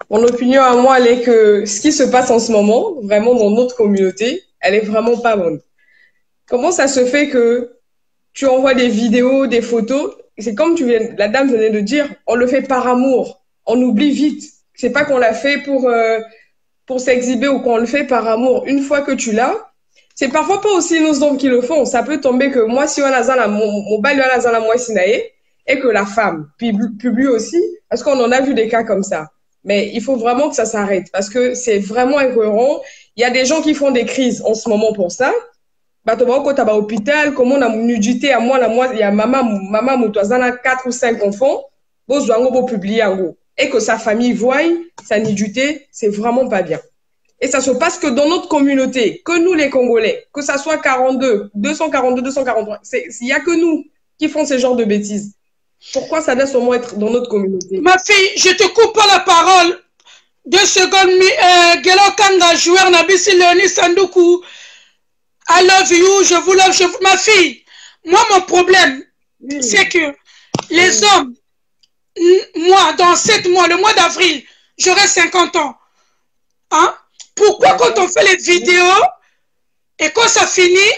Mon opinion à moi, elle est que ce qui se passe en ce moment, vraiment dans notre communauté, elle est vraiment pas bonne. Comment ça se fait que tu envoies des vidéos, des photos, c'est comme la dame venait de dire, on le fait par amour, on oublie vite. C'est pas qu'on l'a fait pour s'exhiber ou qu'on le fait par amour. Une fois que tu l'as, c'est parfois pas aussi nos hommes qui le font. Ça peut tomber que moi, si on a mon bal, on a moi sinaé, et que la femme publie aussi, parce qu'on en a vu des cas comme ça. Mais il faut vraiment que ça s'arrête parce que c'est vraiment incohérent. Il y a des gens qui font des crises en ce moment pour ça. Bah, tu vas à l'hôpital, comment on a nudité à moi, il y a maman, moutouazana, 4 ou 5 enfants, vous doit publier en gros. Et que sa famille voie sa nudité, c'est vraiment pas bien. Et ça se passe que dans notre communauté, que nous les Congolais, que ça soit 42, 242, 243, il n'y a que nous qui font ce genre de bêtises. Pourquoi ça doit seulement être dans notre communauté? Ma fille, je te coupe pas la parole. 2 secondes, Gelo Kanga, joueur Nabisi Léonie Sandoukou. I love you, je vous love, ma fille. Moi, mon problème, c'est que les hommes, moi, dans 7 mois, le mois d'avril, j'aurai 50 ans. Hein? Pourquoi quand on fait les vidéos et quand ça finit,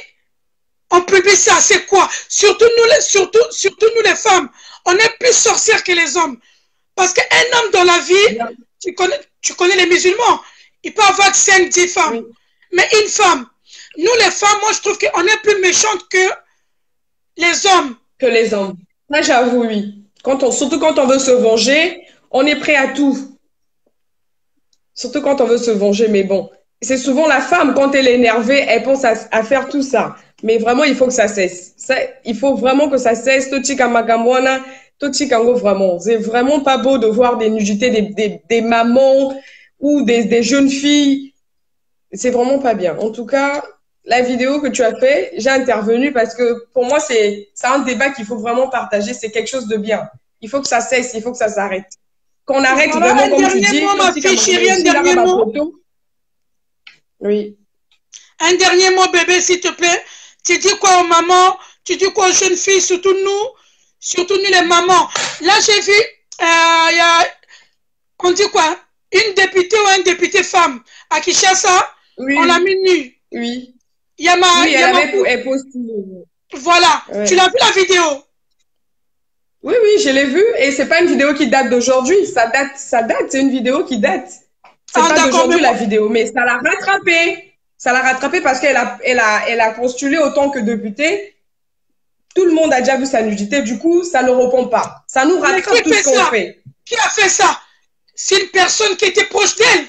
on publie ça? C'est quoi? Surtout nous les femmes. On est plus sorcières que les hommes. Parce qu'un homme dans la vie, tu connais les musulmans, il peut avoir 5-10 femmes. Oui. Mais une femme, nous les femmes, moi je trouve qu'on est plus méchantes que les hommes. Que les hommes. Moi j'avoue, oui. Surtout quand on veut se venger, on est prêt à tout. Surtout quand on veut se venger, mais bon. C'est souvent la femme, quand elle est énervée, elle pense à faire tout ça. Mais vraiment, il faut que ça cesse. Il faut vraiment que ça cesse. Vraiment. C'est vraiment pas beau de voir des nudités des mamans ou des jeunes filles. C'est vraiment pas bien. En tout cas, la vidéo que tu as fait, j'ai intervenu parce que pour moi, c'est un débat qu'il faut vraiment partager. C'est quelque chose de bien. Il faut que ça cesse, il faut que ça s'arrête. Qu'on arrête vraiment, comme tu dis. Ma fille chérie, un dernier mot. Oui. Un dernier mot, bébé, s'il te plaît. Tu dis quoi aux mamans? Tu dis quoi aux jeunes filles? Surtout nous les mamans. Là, j'ai vu, on dit quoi? Une députée ou un député femme à Kinshasa, oui. On l'a mis nue. Oui. Elle postulé. Voilà. Ouais. Tu l'as vu la vidéo? Oui, je l'ai vue. Et c'est pas une vidéo qui date d'aujourd'hui. Ça date. C'est une vidéo qui date. C'est pas d'aujourd'hui la vidéo, mais ça l'a rattrapée. Ça l'a rattrapée parce qu'elle a postulé autant que députée. Tout le monde a déjà vu sa nudité, du coup, ça ne répond pas. Ça nous rattrape tout ce qu'on fait. Qui a fait ça? C'est une personne qui était proche d'elle.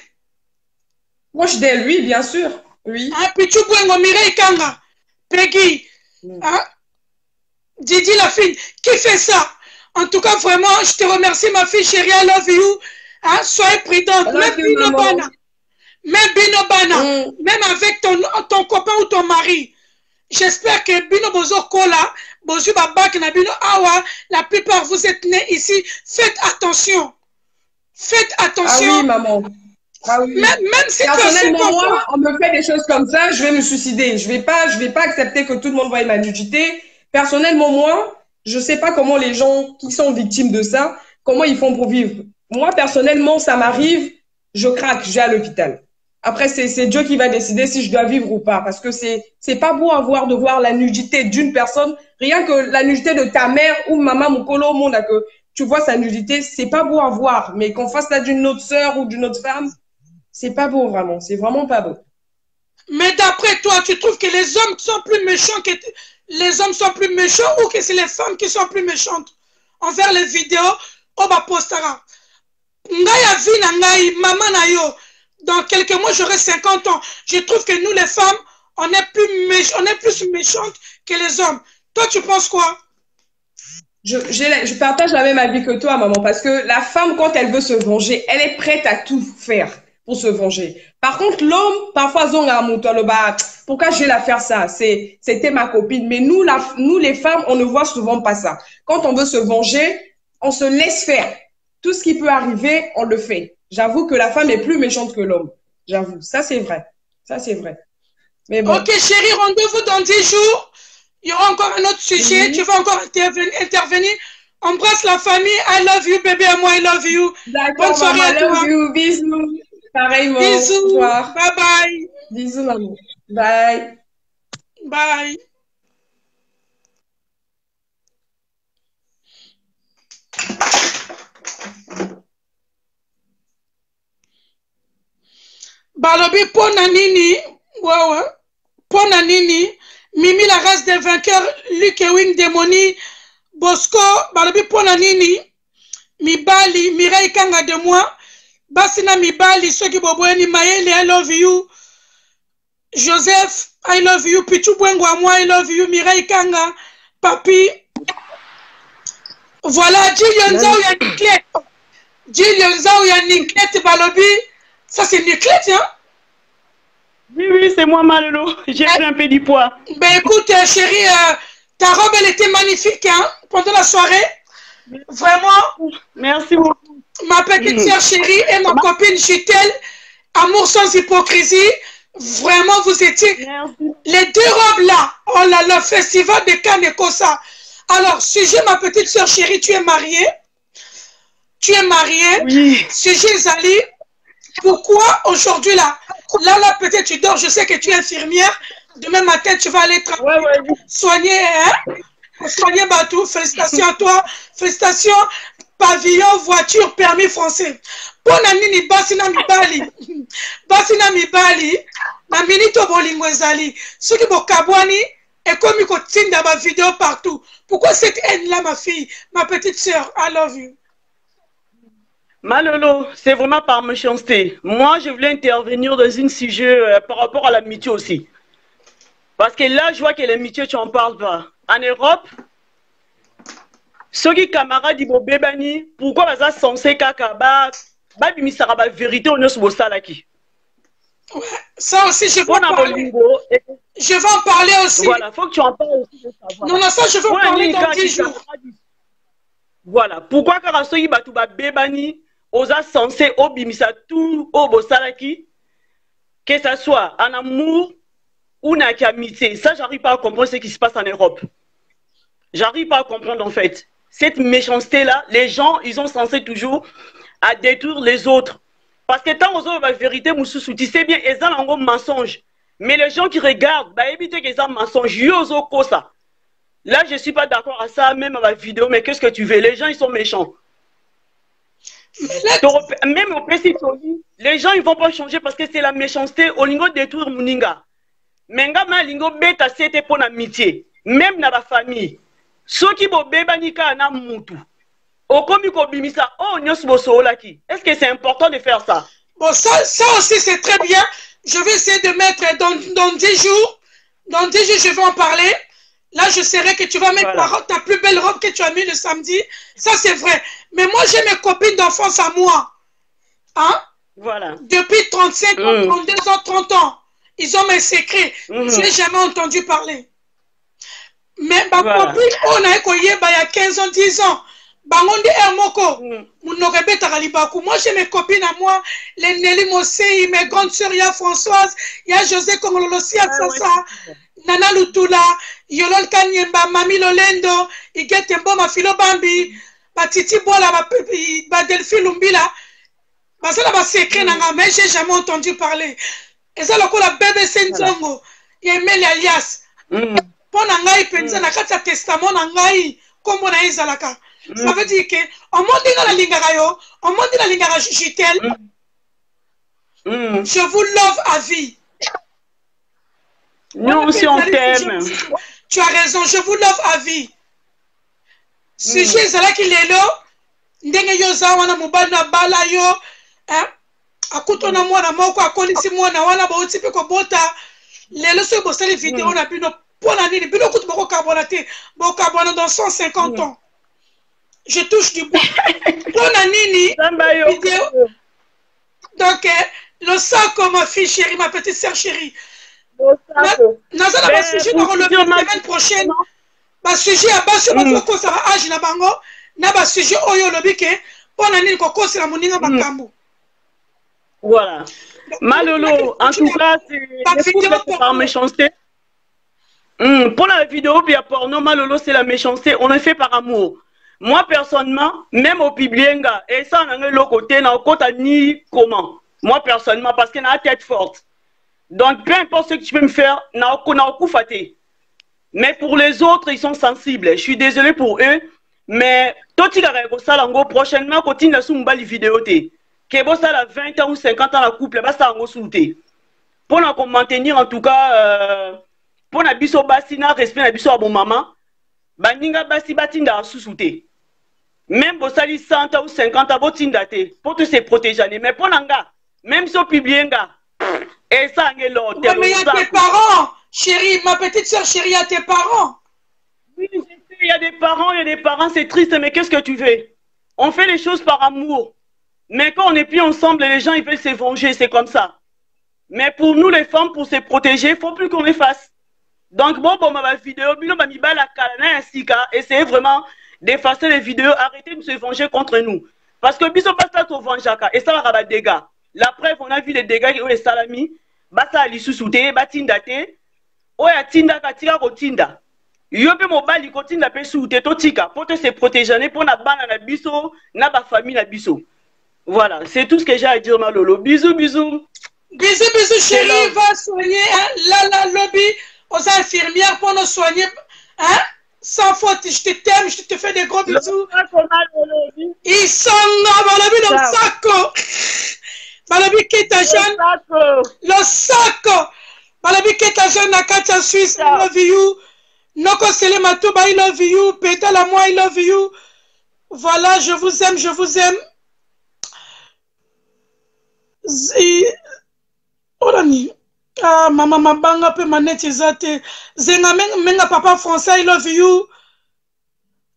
Proche d'elle, oui, bien sûr. Oui. Pichu Bouengo, Mireille Kanga, Peggy, Didi la fille, qui fait ça? En tout cas, vraiment, je te remercie, ma fille chérie, I love you. Soyez prudente. Même Binobana. Même Binobana. Même avec ton copain ou ton mari. J'espère que Bino Bozo Kola, Bozu Babak, Nabino Awa, la plupart vous êtes nés ici. Faites attention. Faites attention. Ah oui, maman. Ah oui. Même si personnellement, moi, on me fait des choses comme ça, je vais me suicider. Je vais pas accepter que tout le monde voie ma nudité. Personnellement, moi, je sais pas comment les gens qui sont victimes de ça, comment ils font pour vivre. Moi, personnellement, ça m'arrive, je craque, je vais à l'hôpital. Après, c'est Dieu qui va décider si je dois vivre ou pas. Parce que c'est pas beau de voir la nudité d'une personne. Rien que la nudité de ta mère ou maman, Mukolo, monde, que tu vois sa nudité, c'est pas beau à voir. Mais qu'on fasse ça d'une autre sœur ou d'une autre femme, c'est pas beau vraiment. C'est vraiment pas beau. Mais d'après toi, tu trouves que les hommes sont plus méchants que les hommes sont plus méchants ou que c'est les femmes qui sont plus méchantes envers les vidéos au bas postara? Ngaya vina ngai, maman na yo. Dans quelques mois, j'aurai 50 ans. Je trouve que nous, les femmes, on est plus méchantes que les hommes. Toi, tu penses quoi? Je partage la même avis que toi, maman, parce que la femme, quand elle veut se venger, elle est prête à tout faire pour se venger. Par contre, l'homme, parfois, pourquoi je vais la faire ça? C'était ma copine. Mais nous, les femmes, on ne voit souvent pas ça. Quand on veut se venger, on se laisse faire. Tout ce qui peut arriver, on le fait. J'avoue que la femme est plus méchante que l'homme. J'avoue, ça c'est vrai. Ça c'est vrai. Mais bon. Ok chérie, rendez-vous dans 10 jours. Il y aura encore un autre sujet. Tu vas encore intervenir. Embrasse la famille. I love you, bébé. À moi, I love you. Bonne soirée à toi. I love you. Bisous. Pareillement. Bisous. Bye bye. Bisous, maman. Bye. Bye. Balobi pona nini, wawa, pona nini, Mimi la race des vainqueurs, Luc Ewing Demoni, Bosco, Balobi pona nini, Mibali, Mireille Kanga de moi, Basina Mibali, ceux qui boboeni, Maëlle, I love you, Joseph, I love you, Pichu Bwengwa, moi, I love you, Mireille Kanga, Papi. Voilà, Gilles Yonza ou Yanniclette. Gilles Yonza ou Yanniclette, Balobi. Ça, c'est Niclette, hein? Oui, oui, c'est moi, Malolo. J'ai pris un peu du poids. Ben écoute, chérie, ta robe, elle était magnifique, hein, pendant la soirée. Vraiment. Merci beaucoup. Ma petite sœur chérie et ma copine Jutel, amour sans hypocrisie. Vraiment, vous étiez... Merci. Les deux robes là, oh là là, festival de Cannes et Kosa. Alors, sujet, ma petite sœur chérie, tu es mariée. Tu es mariée. Oui. Sujet Zali. Pourquoi aujourd'hui là, peut-être tu dors, je sais que tu es infirmière, demain matin tu vas aller travailler, soigner, hein? Soigner Batou, félicitations à toi, félicitations, pavillon, voiture, permis français. Pona nini basina mibali, na minito bolingo ezali, soki bokabwani, et comme il continue dans ma vidéo partout. Pourquoi cette haine là ma fille, ma petite sœur, I love you. Malolo, c'est vraiment par méchanceté. Moi, je voulais intervenir dans un sujet par rapport à l'amitié aussi. Parce que là, je vois que l'amitié, tu n'en parles pas. En Europe, ceux qui camarades disent bébani, pourquoi ils sont censés kakaba, babimisara ba vérité on est sur salaki. Ouais, ça aussi, je vais en parler. Je vais en parler aussi. Voilà, faut que tu en parles aussi. Non, non, ça, je vais en parler dans 10 jours. Voilà, pourquoi Karasoyi Batouba Bébani, osa censé obimisa tout au Bosalaki, que ce soit en amour ou en amitié. Ça, j'arrive pas à comprendre ce qui se passe en Europe. J'arrive pas à comprendre en fait. Cette méchanceté-là, les gens, ils sont censés toujours à détruire les autres. Parce que tant aux autres, la vérité, Moussoussou, tu sais bien, ils ont un mensonge. Mais les gens qui regardent, bah, évitez qu'ils ont un mensonge. Yozo Kosa. Là, je ne suis pas d'accord à ça, même à ma vidéo, mais qu'est-ce que tu veux? Les gens, ils sont méchants. Même au PC, les gens, ils ne vont pas changer parce que c'est la méchanceté. Au lingo détruire Mouninga. Menga ma lingo beta, c'était pour l'amitié. Même dans la famille. Ceux qui vont bébanika na moutou. Au komiko bimisa, oh, nyos boso laki. Est-ce que c'est important de faire ça? Bon, ça aussi, c'est très bien. Je vais essayer de mettre dans 10 jours. Dans 10 jours, je vais en parler. Là, je saurais que tu vas mettre ta plus belle robe que tu as mis le samedi. Ça, c'est vrai. Mais moi, j'ai mes copines d'enfance à moi. Hein? Voilà. Depuis 35 ans, 32 ans, 30 ans. Ils ont mes secrets. Je n'ai jamais entendu parler. Mais ma copine, on a écouillé il y a 15 ans, 10 ans. Bangondi Hermoko. Moi, j'ai mes copines à moi. Les Nelly Mossei, mes grandes sœurs, il y a Françoise, il y a José Komololosi, Sasa. Nana Lutula, Yolol Kanyemba, Mami Lolendo, Igetembo, Mafilo Bambi, Batiti Bola, Delphi Lumbila. Ça là, secret, mais j'ai jamais entendu parler. Et ça, la BBC Nzongo, il y a Meli alias. Pour Nangaï, Penza, Nakata Testament, Nangaï, comme on a Izalaka. Ça veut dire que, on monte dans la Lingarayo, on monte dans la Lingara Jutel. Je vous love à vie. Nous aussi on t'aime. Tu as raison, je vous love à vie. Sujet Zalaki Lelo, Ndenge Yoza, wana Mubana Bala yo, hein? Akuto na mwana moko, akolisi mwana, wana ba otipe ko bota. Lelo so bossa les vidéos na bino, pona nini, bino kutu boko carbonate, boko carbonate dans 150 ans. Je touche du bois. Pona nini, vidéo. Donc, Le sac, ma fille chérie, ma petite sœur chérie. Naza na sujet na relever la semaine prochaine. Ba sujet à base sur ko ça âge na bango na ba sujet oyo lobi ke pona nini ko kosi la moninga bakambo. Voilà. Malolo, en tout cas, c'est par méchanceté. Pour la vidéo via porno, Malolo, c'est la méchanceté. On le fait par amour. Moi, personnellement, même au Piblienga, et ça, on a le côté, on ni comment. Moi, personnellement, parce qu'il a la tête forte. Donc, peu importe ce que tu peux me faire, mais pour les autres, ils sont sensibles. Je suis désolé pour eux, mais toi, tu as prochainement, continue à faire une vidéo. Que bon, ça a 20 ans ou 50 ans, la couple, ça a sauté. Pour maintenir, en tout cas, pour na biso basi na respect na biso à bon maman, baninga basi batinda sous-souté. Même si ça 100 ans ou 50 ans, pour te se protéger. Mais pour nanga, même si on publie, et ça, il y a tes parents, chérie, ma petite soeur chérie, il y a tes parents. Oui, je sais, il y a des parents, c'est triste, mais qu'est-ce que tu veux? On fait les choses par amour. Mais quand on n'est plus ensemble, les gens, ils veulent se venger, c'est comme ça. Mais pour nous, les femmes, pour se protéger, il ne faut plus qu'on les fasse. Donc, bon, ma vidéo, essayez vraiment d'effacer les vidéos, arrêtez de se venger contre nous. Parce que biso basta to venjaka et ça va des dégâts. La preuve, on a vu les dégâts qui ont les salami, basta ali sous-souté, batindate, oya tinda katika kotinda. Yope mobali kotinda pe sous-souté totika pour te se protéger pour na bana na biso, na ba famille na biso. Voilà, c'est tout ce que j'ai à dire Malolo. Bisous, bisous. Bisous, bisous chérie, va soigner hein, la lobby aux infirmières pour nous soigner hein. Sans faute, je t'aime, je te fais des gros bisous. Ils sont là, Balabi dans le sac. Balabi qui est jeune. Le sac. Balabi qui est jeune à Katia Suisse. I love you. Noko Selema Touba, I love you. Pétale à moi, I love you. Voilà, je vous aime, je vous aime. Orani. Ah, maman mabanga pe manette ezate. Zenga menga papa français, I love you.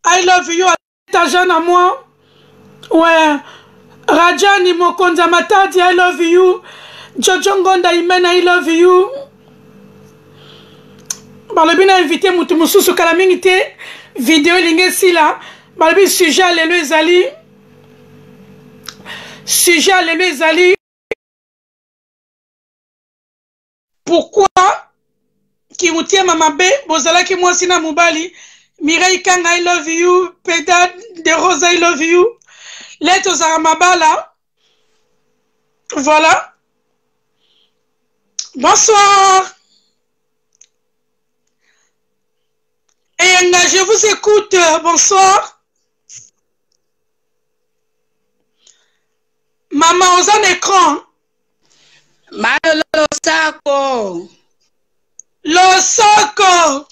I love you. Ta jeune à moi. Ouais. Rajani Mokonza Matadi, I love you. Jojo Ngonda Imena, I love you. Balobi na invité mutu mususu kala mingi te vidéo linge sila. Balobi sujet alelo ezali. Sujet alelo ezali. Pourquoi qui moutie mamabe bozala ki moi sina mubali Mireille Kanga I love you Peda de Rosa I love you Leto Zaramabala. Voilà. Bonsoir. Et je vous écoute. Bonsoir. Maman aux en écran. Malolo sako. Lo sako.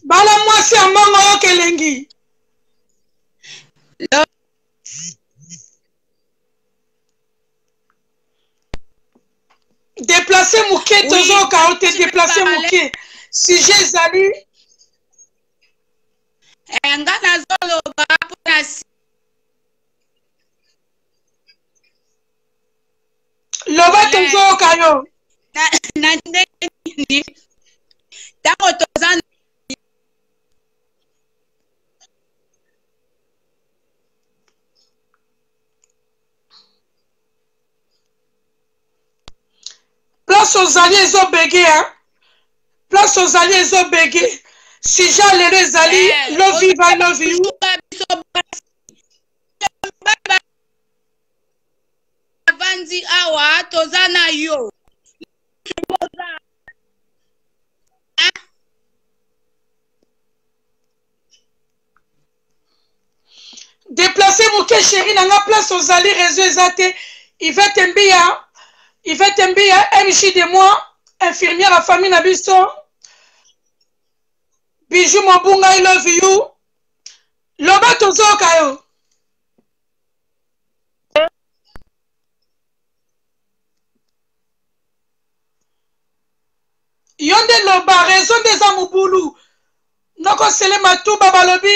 Bala moi c'est un mango kelengi. Déplacer Mouké, toujours quand tu déplacer Mouké. Si j'ai Zali. Loba toujours kayo. Place aux alliés aux bégués, hein. Place aux alliés aux bégués. Si j'ai les alliés, love you, I love you. Vanzi awa tozana yo. Déplacer Mouké chéri dans la place aux alliés réseau exaté. Il va t'embiller. Il va t'embiller MJ de moi, infirmière à famille Nabiso. Bijou Mobunga, I love you. Loba tozo kayo. Yonde loba, raison des amoubulu. Noko selema tout babalobi.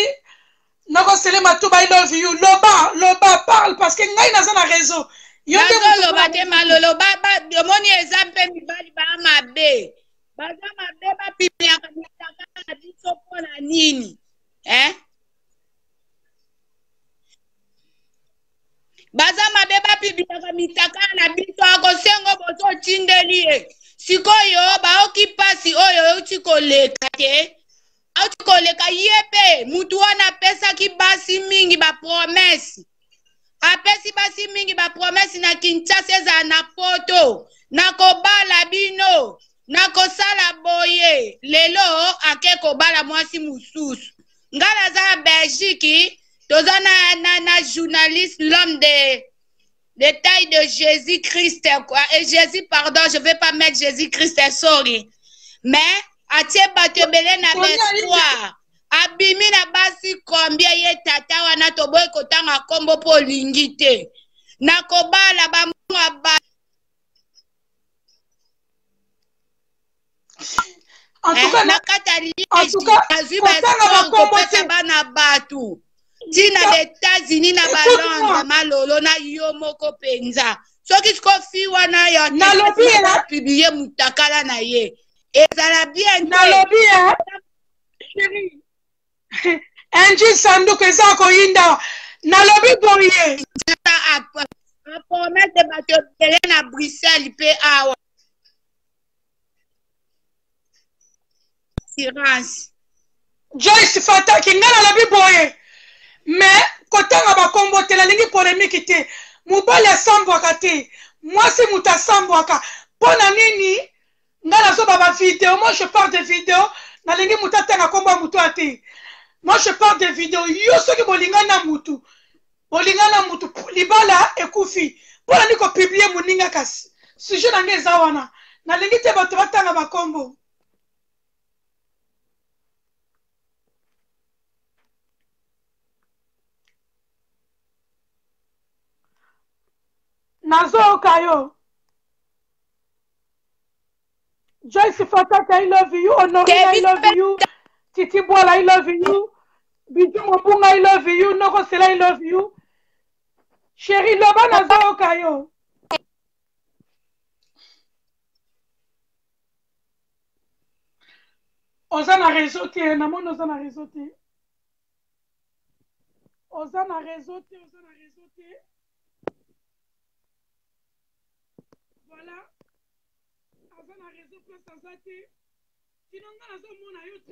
Noko selema tout I love you. Loba, parle parce que ngai naza na réseau. nazoloba te malolo omoni eza mpe mibali baa mabe baza mabe bapipiaka mitaka na biso mpona nini baza mabe bapipiaka mitaka na biso akosengo bozotindeli ye sikoyo baoki mpasi oyo euti koleka te auti koleka ye mpe mutu wana apesaki basi mingi bapromesi apesi basi mingi bapromesi na Kinshasa ezala na poto nakobala bino nakosala boye lelo ake kobala mwasi mususu nga naza na Belgique toza na journaliste l'homme de taille de Jésus-Christ quoi et Jésus pardon je vais pas mettre Jésus-Christ sorry mais atie bato ebele na l'espoir abimi na basi combien ye tata wana toboye kotanga kombo po olingi te nakobala bamunga ba nakata liazwi bakopesa bana batu tina États-Unis na balonde malolo na yo moko penza soki sikofi wana yo publie mutakala na ye ezala bien nalobi enji sanduku eza koyinda nalobi boye apromete bato ebele na Bruxelles mpe awa assurance Joyce Fataki nga nalobi boye me kotanga bakombo te nalingi polémique te mobali asambwaka te mwasi mutu asambwaka mpona nini nga nazoba bavideo moi je parle de vidéo nalingi mutu atanga kombo ya mutu ate moi je parle de vidéo yo soki bolingana na mutu libala ekufi mpona ni kopiblie moninga kasi sujet nange eza wana nalingi te bato batanga bakombo nazoyoka yo Joyce Fataki, I love you. Honorine, I love you. Titi Bola, I love you. Bidou Mobunga, I love you. Noko Sela, I love you. Chérie Loba, nazoyoka yo. Oza na réseau te, namoni oza na réseau te. Oza na réseau te. Voilà.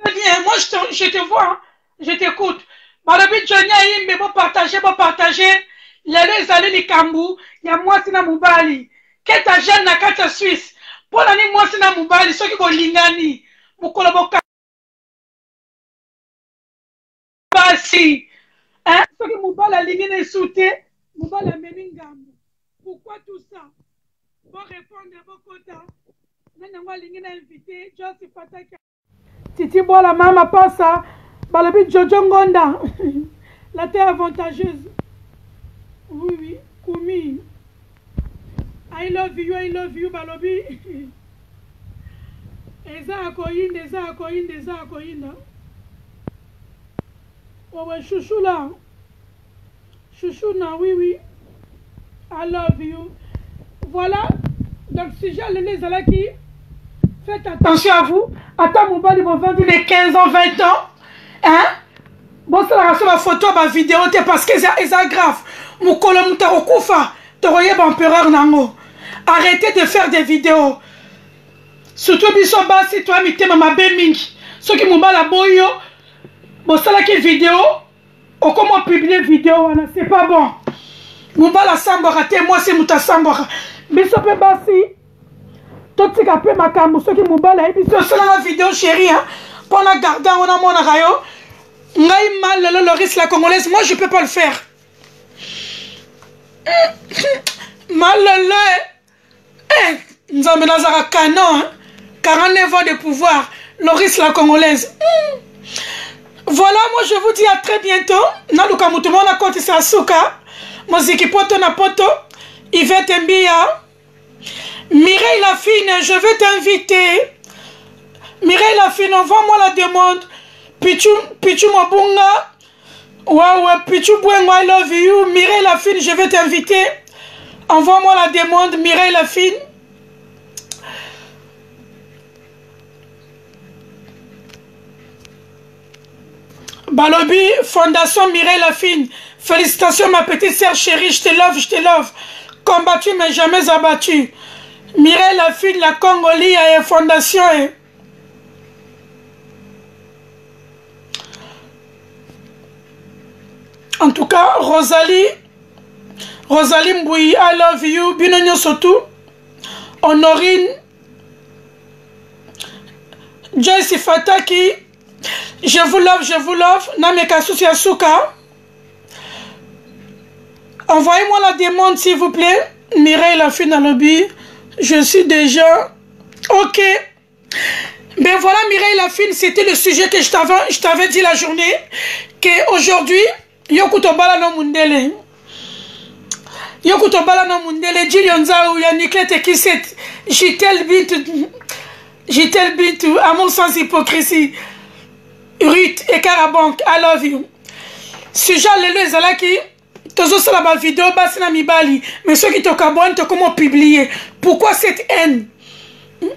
Très bien, moi je te vois, je t'écoute. Balobi Johnny Aimbe, bon partager. Les années ni Kambu, il y a moi sina mubali. Keta jeune na kata Suisse. Pour l'année moi sina mubali, ceux qui vont lingani. Mukolo boka. Basi. Hein, ceux qui mubali a lingane souté, mubali a meningambu. Pourquoi tout ça? Pour répondre à vos quotas. Titi Bola mama passa balabi Jojo Ngonda la terre avantageuse oui Kumi I love you balobi eza akoyinda ouais chouchou na oui I love you voilà donc si j'ai les alaki. Faites attention à vous. Attends, mon bali, mon vendu de 15 ans, 20 ans. Hein? Bon, ça la ma photo, ma vidéo, parce que c'est grave. Mon colon, Koufa, Toroye, empereur Nango. Arrêtez de faire des vidéos. Surtout, Bisso Bassi, toi, Mité, Mama Beming. Ceux qui m'ont bas la boyo. Bon, ça la qui vidéo. Ou comment publier vidéo, c'est pas bon. Mon bas la sambora, moi, c'est Mouta sambora. Bisso Bassi. Tout ce qui makambo ceux qui mobala et puis c'est la vidéo chérie hein pour la garder on a mon rayo ngai mal le risque la congolaise moi je peux pas le faire mal le nzambe nazara canon 49 ans de pouvoir le risque la congolaise voilà moi je vous dis à très bientôt na luka mutu mona koti sa suka moziki poto na poto Yvette Mbia Mireille Lafine, je vais t'inviter. Mireille Lafine, envoie-moi la demande. Pichu Mabunga. Ouais, Pichu Bouengo, I love you. Mireille Lafine, je vais t'inviter Envoie-moi la demande, Mireille Lafine. Balobi, Fondation Mireille Lafine. Félicitations ma petite sœur chérie, je te love, je te love. Combattu mais jamais abattu. Mireille Lafine, la Congolie et Fondation. En tout cas, Rosalie Mboui, I love you. Binonyo Sotou. Honorine. Joyce Fataki. Je vous love. Namekasu Yasuka. Envoyez-moi la demande s'il vous plaît. Mireille Lafine à lobby. Je suis déjà... Ok. Ben voilà Mireille Lafine, c'était le sujet que je t'avais dit la journée. Qu'aujourd'hui, Yokutobala no Mundele. Yokutobala no Mundele. Jilionza ou Yanniklete Kiset. Jitel Bintu. Amour sans hypocrisie. Ruth et Karabank, I love you. Sujet Lelo Ezalaki. Tozo sala ba vidéo basi na mibali. Mais ceux qui te kabouent te comment publier. Pourquoi cette haine?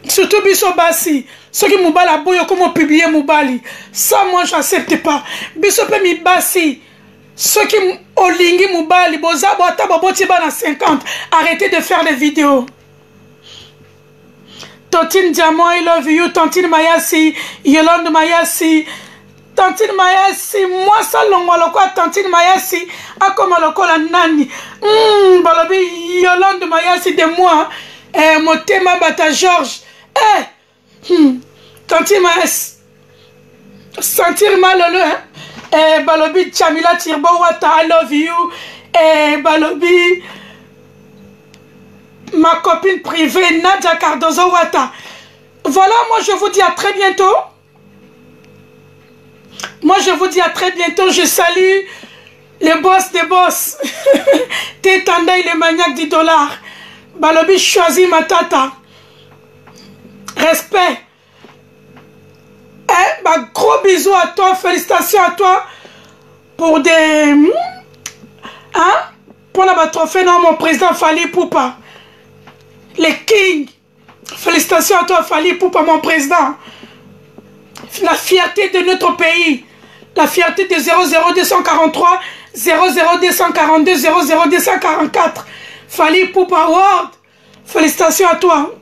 Surtout biso basi. Ceux qui moubala boyo comment publier moubali. Ça moi j'accepte pas. Biso pe mi basi. Ceux qui olingi moubali. Boza boata baboti bana 50. Arrêtez de faire des vidéos. Tantine Diamant, I love you. Tantine Mayasi. Yolande Mayasi. Tantine Mayasi, moi ça longoloko Tantine Mayasi, a comme lokola nani. Balobi Yolande Mayasi de moi, Motema Bata Georges. Tantine Mayasi, sentir mal le Balobi Chamila Tirbo Wata, I love you. Balobi, ma copine privée Nadia Cardozo Wata. Voilà, moi je vous dis à très bientôt. Moi, je vous dis à très bientôt. Je salue les boss des boss. Tétanda, il est maniaque du dollar. Balobi choisit ma tata. Respect. Gros bisous à toi. Félicitations à toi pour des... pour la trophée, non, mon président Fali Poupa. Les kings. Félicitations à toi, Fali Poupa, mon président. La fierté de notre pays. La fierté de 00243, 00242, 00244. Fali Poupa Award. Félicitations à toi.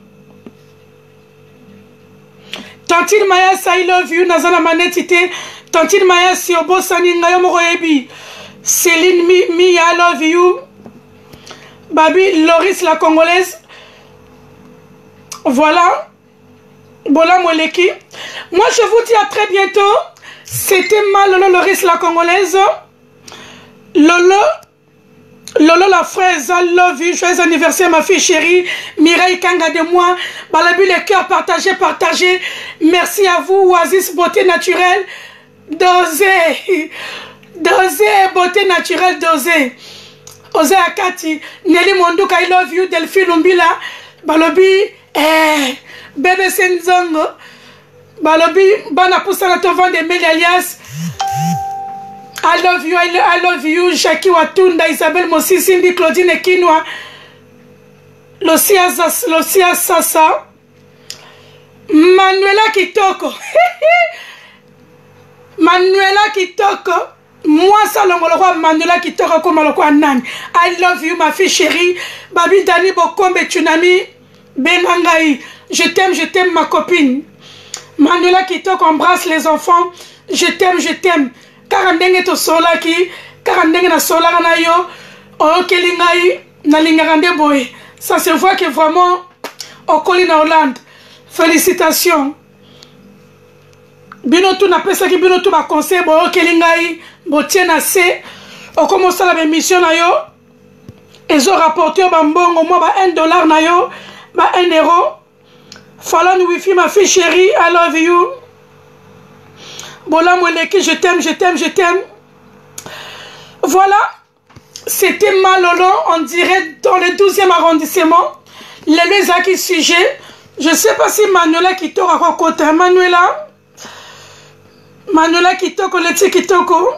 Tantine Mayasi, I love you. Nazana Manetite. Tantine Mayasi, Obo Saninga Yomoroebi. Céline Mi, I love you. Babi Loris la Congolaise. Voilà. Bola Moleki. Moi je vous dis à très bientôt. C'était Lolo Loris la Congolaise. Lolo la fraise. I love you. Joyeux anniversaire ma fille chérie. Mireille Kanga de moi. Balabi le cœur partagé. Merci à vous. Oasis beauté naturelle. Dosé beauté naturelle dosé. Osé Akati. Nelly Mondouka I love you. Delphine Umbila. Balobi. Bébé Senzongo. Balobi, Bana Poussana Tovan de Meli alias. I love you, Jackie Watunda, Isabelle Mossi, Cindy, Claudine Ekinwa, Lucia Sasa, Manuela Kitoko. Manuela Kitoko. Moi, ça, le Manuela Kitoko, comme le roi Nan. I love you, ma fille chérie. Babi Dani Bokombe Tsunami. Benangaï. Je t'aime, ma copine. Manuela Kitoko embrasse les enfants. Je t'aime. Karandenge to solaki. Karandenge na solara na yo. Okelingai. Na lingarande boy. Ça se voit que vraiment. Okoli na Hollande. Félicitations. Binotou na pesa ki binotou ba conseil. Bo okelingai. Bo tiena se. Okomo sala be mission na yo. Ezo rapporté au bambongo. Moi ba $1 na yo. Ba €1. Fallon Wifi, ma fille chérie, I love you. Bola Mweleki, je t'aime. Voilà, c'était Malolo, on dirait dans le 12e arrondissement. Les Zaki sujet. Je ne sais pas si Manuela Kitoko a quoi côté. Manuela Kitoko, le petit Kitoko.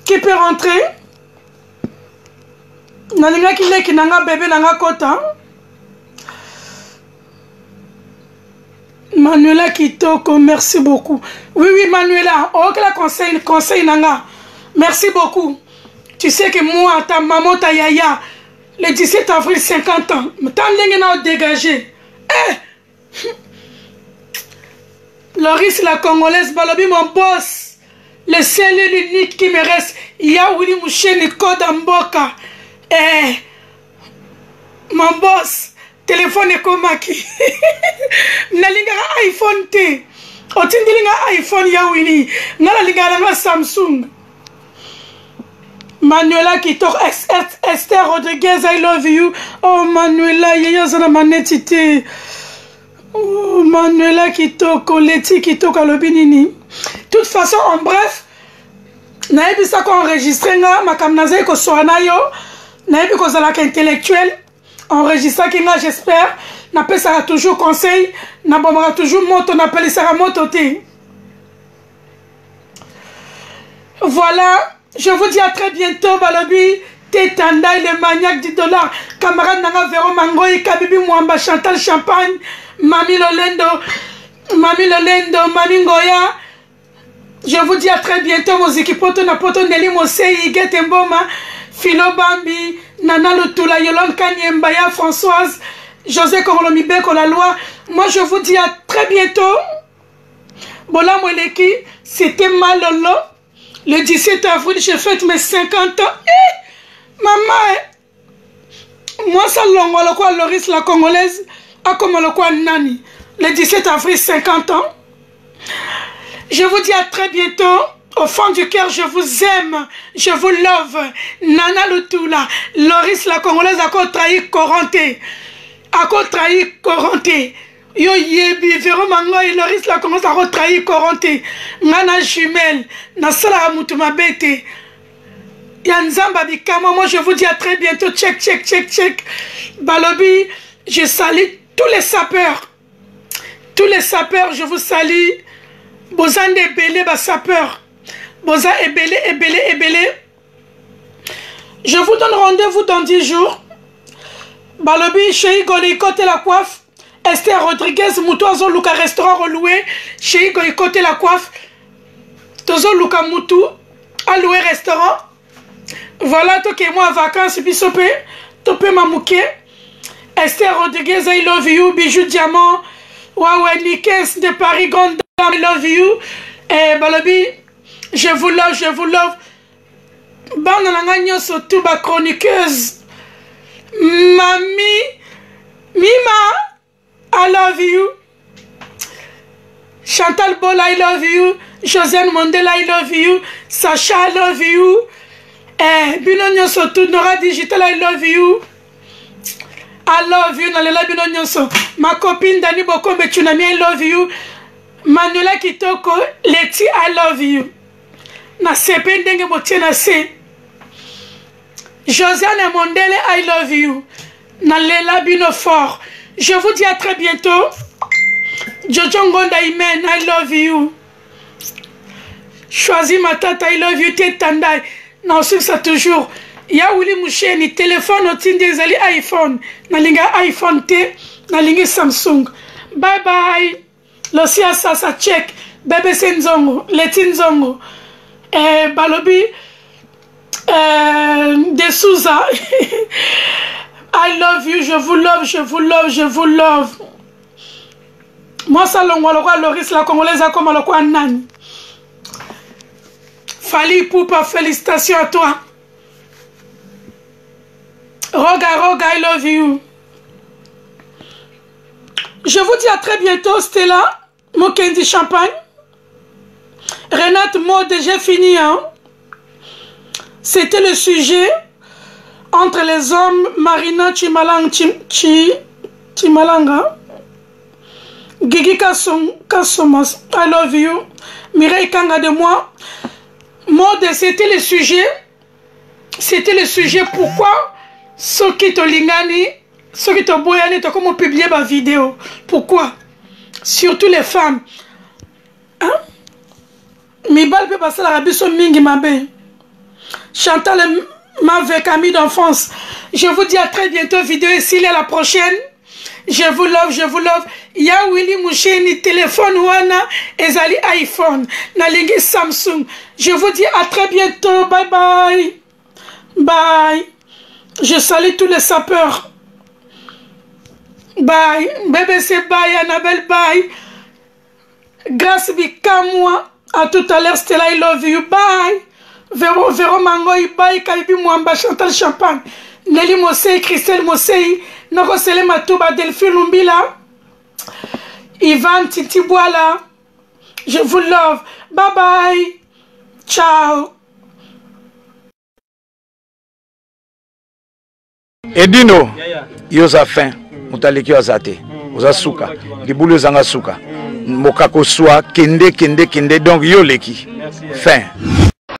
Qui peut rentrer? nalinga kileki nanga bébé nanga kota. Manuela Kitoko, merci beaucoup. Oui, oui, Manuela. Oh, quel conseil nanga. Merci beaucoup. Tu sais que moi, ta maman, ta yaya, le 17 avril, 50 ans, t'as l'ingénieur dégagé. Eh! Loris, la Congolaise, Balobi, mon boss. Le seul et l'unique qui me reste. Yaouli Moucheni Kodamboka. Eh! Mon boss. Téléphone est comme qui nalinga iPhone te otindilinga iPhone ya wini nalinga nga Samsung. Manuela Kitoko, Esther Rodriguez, I love you. Oh Manuela yaya zana manetite. Oh Manuela Kitoko, Leti Kitoko alobinini. Toute façon en bref naebi ça qu'on enregistré nga makamnaze ko soana yo naebi ko zalaka intellectuel. Enregistré qui là, j'espère, n'appelle ça toujours conseil, n'abomera toujours moto, n'appelle ça moto té. Voilà, je vous dis à très bientôt, Balobi, Tétanda, le maniaque du dollar, camarade Nanga Véro Mangoy, Kabibi Mwamba, Chantal Champagne, Mami Lolendo, Mami Ngoya. Je vous dis à très bientôt, vos équipotos, Napoto Nelly Mosei, Getemboma, Philo Bambi, Nana Lutula, Yolande Kanyembaya, Françoise, José Korolomibeko, la loi. Moi, je vous dis à très bientôt. Bola Mweleki, c'était Malolo. Le 17 avril, je fête mes 50 ans. Eh, maman, moi, ça l'ongo, quoi, Loris, la Congolaise, a comme le quoi, Nani. Le 17 avril, 50 ans. Je vous dis à très bientôt. Au fond du cœur, je vous aime, je vous love. Nana Lutula, Loris la Congolaise a quoi trahi Corenté. A quoi trahi Corenté. Yo yebi, Véro Mangoy, Loris la Congolaise a quoi trahi Corenté. Nana jumelle, Nasala Mutuma Bete. Yanzamba Bikama, moi je vous dis à très bientôt. Check. Balobi, je salue tous les sapeurs. Tous les sapeurs, je vous salue. Bozande Belé, bas sapeurs. Boza Ebele. Je vous donne rendez-vous dans 10 jours. Balobi, chez Igoli, côté la coiffe. Esther Rodriguez, Moutoazo Luka restaurant reloué. Chez Igoli, côté la coiffe. Tozo Luka Moutou, alloué restaurant. Voilà, toi qui es moi en vacances, bisopé. Topé Mamouké. Esther Rodriguez, I love you. Bijou Diamant. Waouh, Nikes de Paris, Grande Dame, I love you. Et Balobi. Je vous love. Banananga surtout ma chroniqueuse. Mami, Mima, I love you. Chantal Bol, I love you. Josiane Mandela, I love you. Sacha, I love you. Binonyo surtout Nora Digital, I love you. I love you. Nalela Binonyo so. Ma copine Dani Bokombe Tsunami, I love you. Manuela Kitoko, Leti, I love you. Na sepe ndenge motie na se. Josiane Mondele, I love you. Na lela bino fort. Je vous dis à très bientôt. Jojo Ngonda Imen, I love you. Choisis ma tata, I love you. Tétandai. Na sur ça toujours. Ya Willy Moucheni, téléphone otinde ezali iPhone. Na linga iPhone T, na linga Samsung. Bye bye. Losia Sasa check. Bebe Senzongo, Leti Nzongo. Balobi de Souza. I love you, je vous love. Moi, ça l'ongo, Loris, la Congolaise, comme le quoi Nani. Fali Poupa, félicitations à toi. Roga, I love you. Je vous dis à très bientôt, Stella, Mokendi Champagne. Renate Mode, j'ai fini. Hein? C'était le sujet entre les hommes. Marina Chimalanga. Gigi Kassomas, I love you. Mireille Kanga de moi. Mode, c'était le sujet. C'était le sujet pourquoi ceux qui te lingani, ceux qui te boyani, tu as comment publier ma vidéo. Pourquoi? Surtout les femmes. Hein? Mibal peut passer la rabiso mingi mabe. Chantal ma vieille amie d'enfance. Je vous dis à très bientôt, vidéo ici, à la prochaine. Je vous love, je vous love. Ya Willy Moucheni, téléphone wana, ezali iPhone, nalingi Samsung. Je vous dis à très bientôt, bye bye. Bye. Je salue tous les sapeurs. Bye. BBC, bye. Annabelle, bye. Grâce Bikamwa. À tout à l'heure, Stella, I love you. Bye. Véro Mangoy, bye. Kalibi Mwamba, Chantal Champagne. Nelly Mosei, Christelle Mosei. Noko Sele Matouba, Delphine Lumbila. Ivan Titiboala. Je vous love. Bye bye. Ciao. Edino, yoza fin, mutaliki wazate, oza suka, libulu zanga suka, mokako soa, kende, donc yo leki, fin.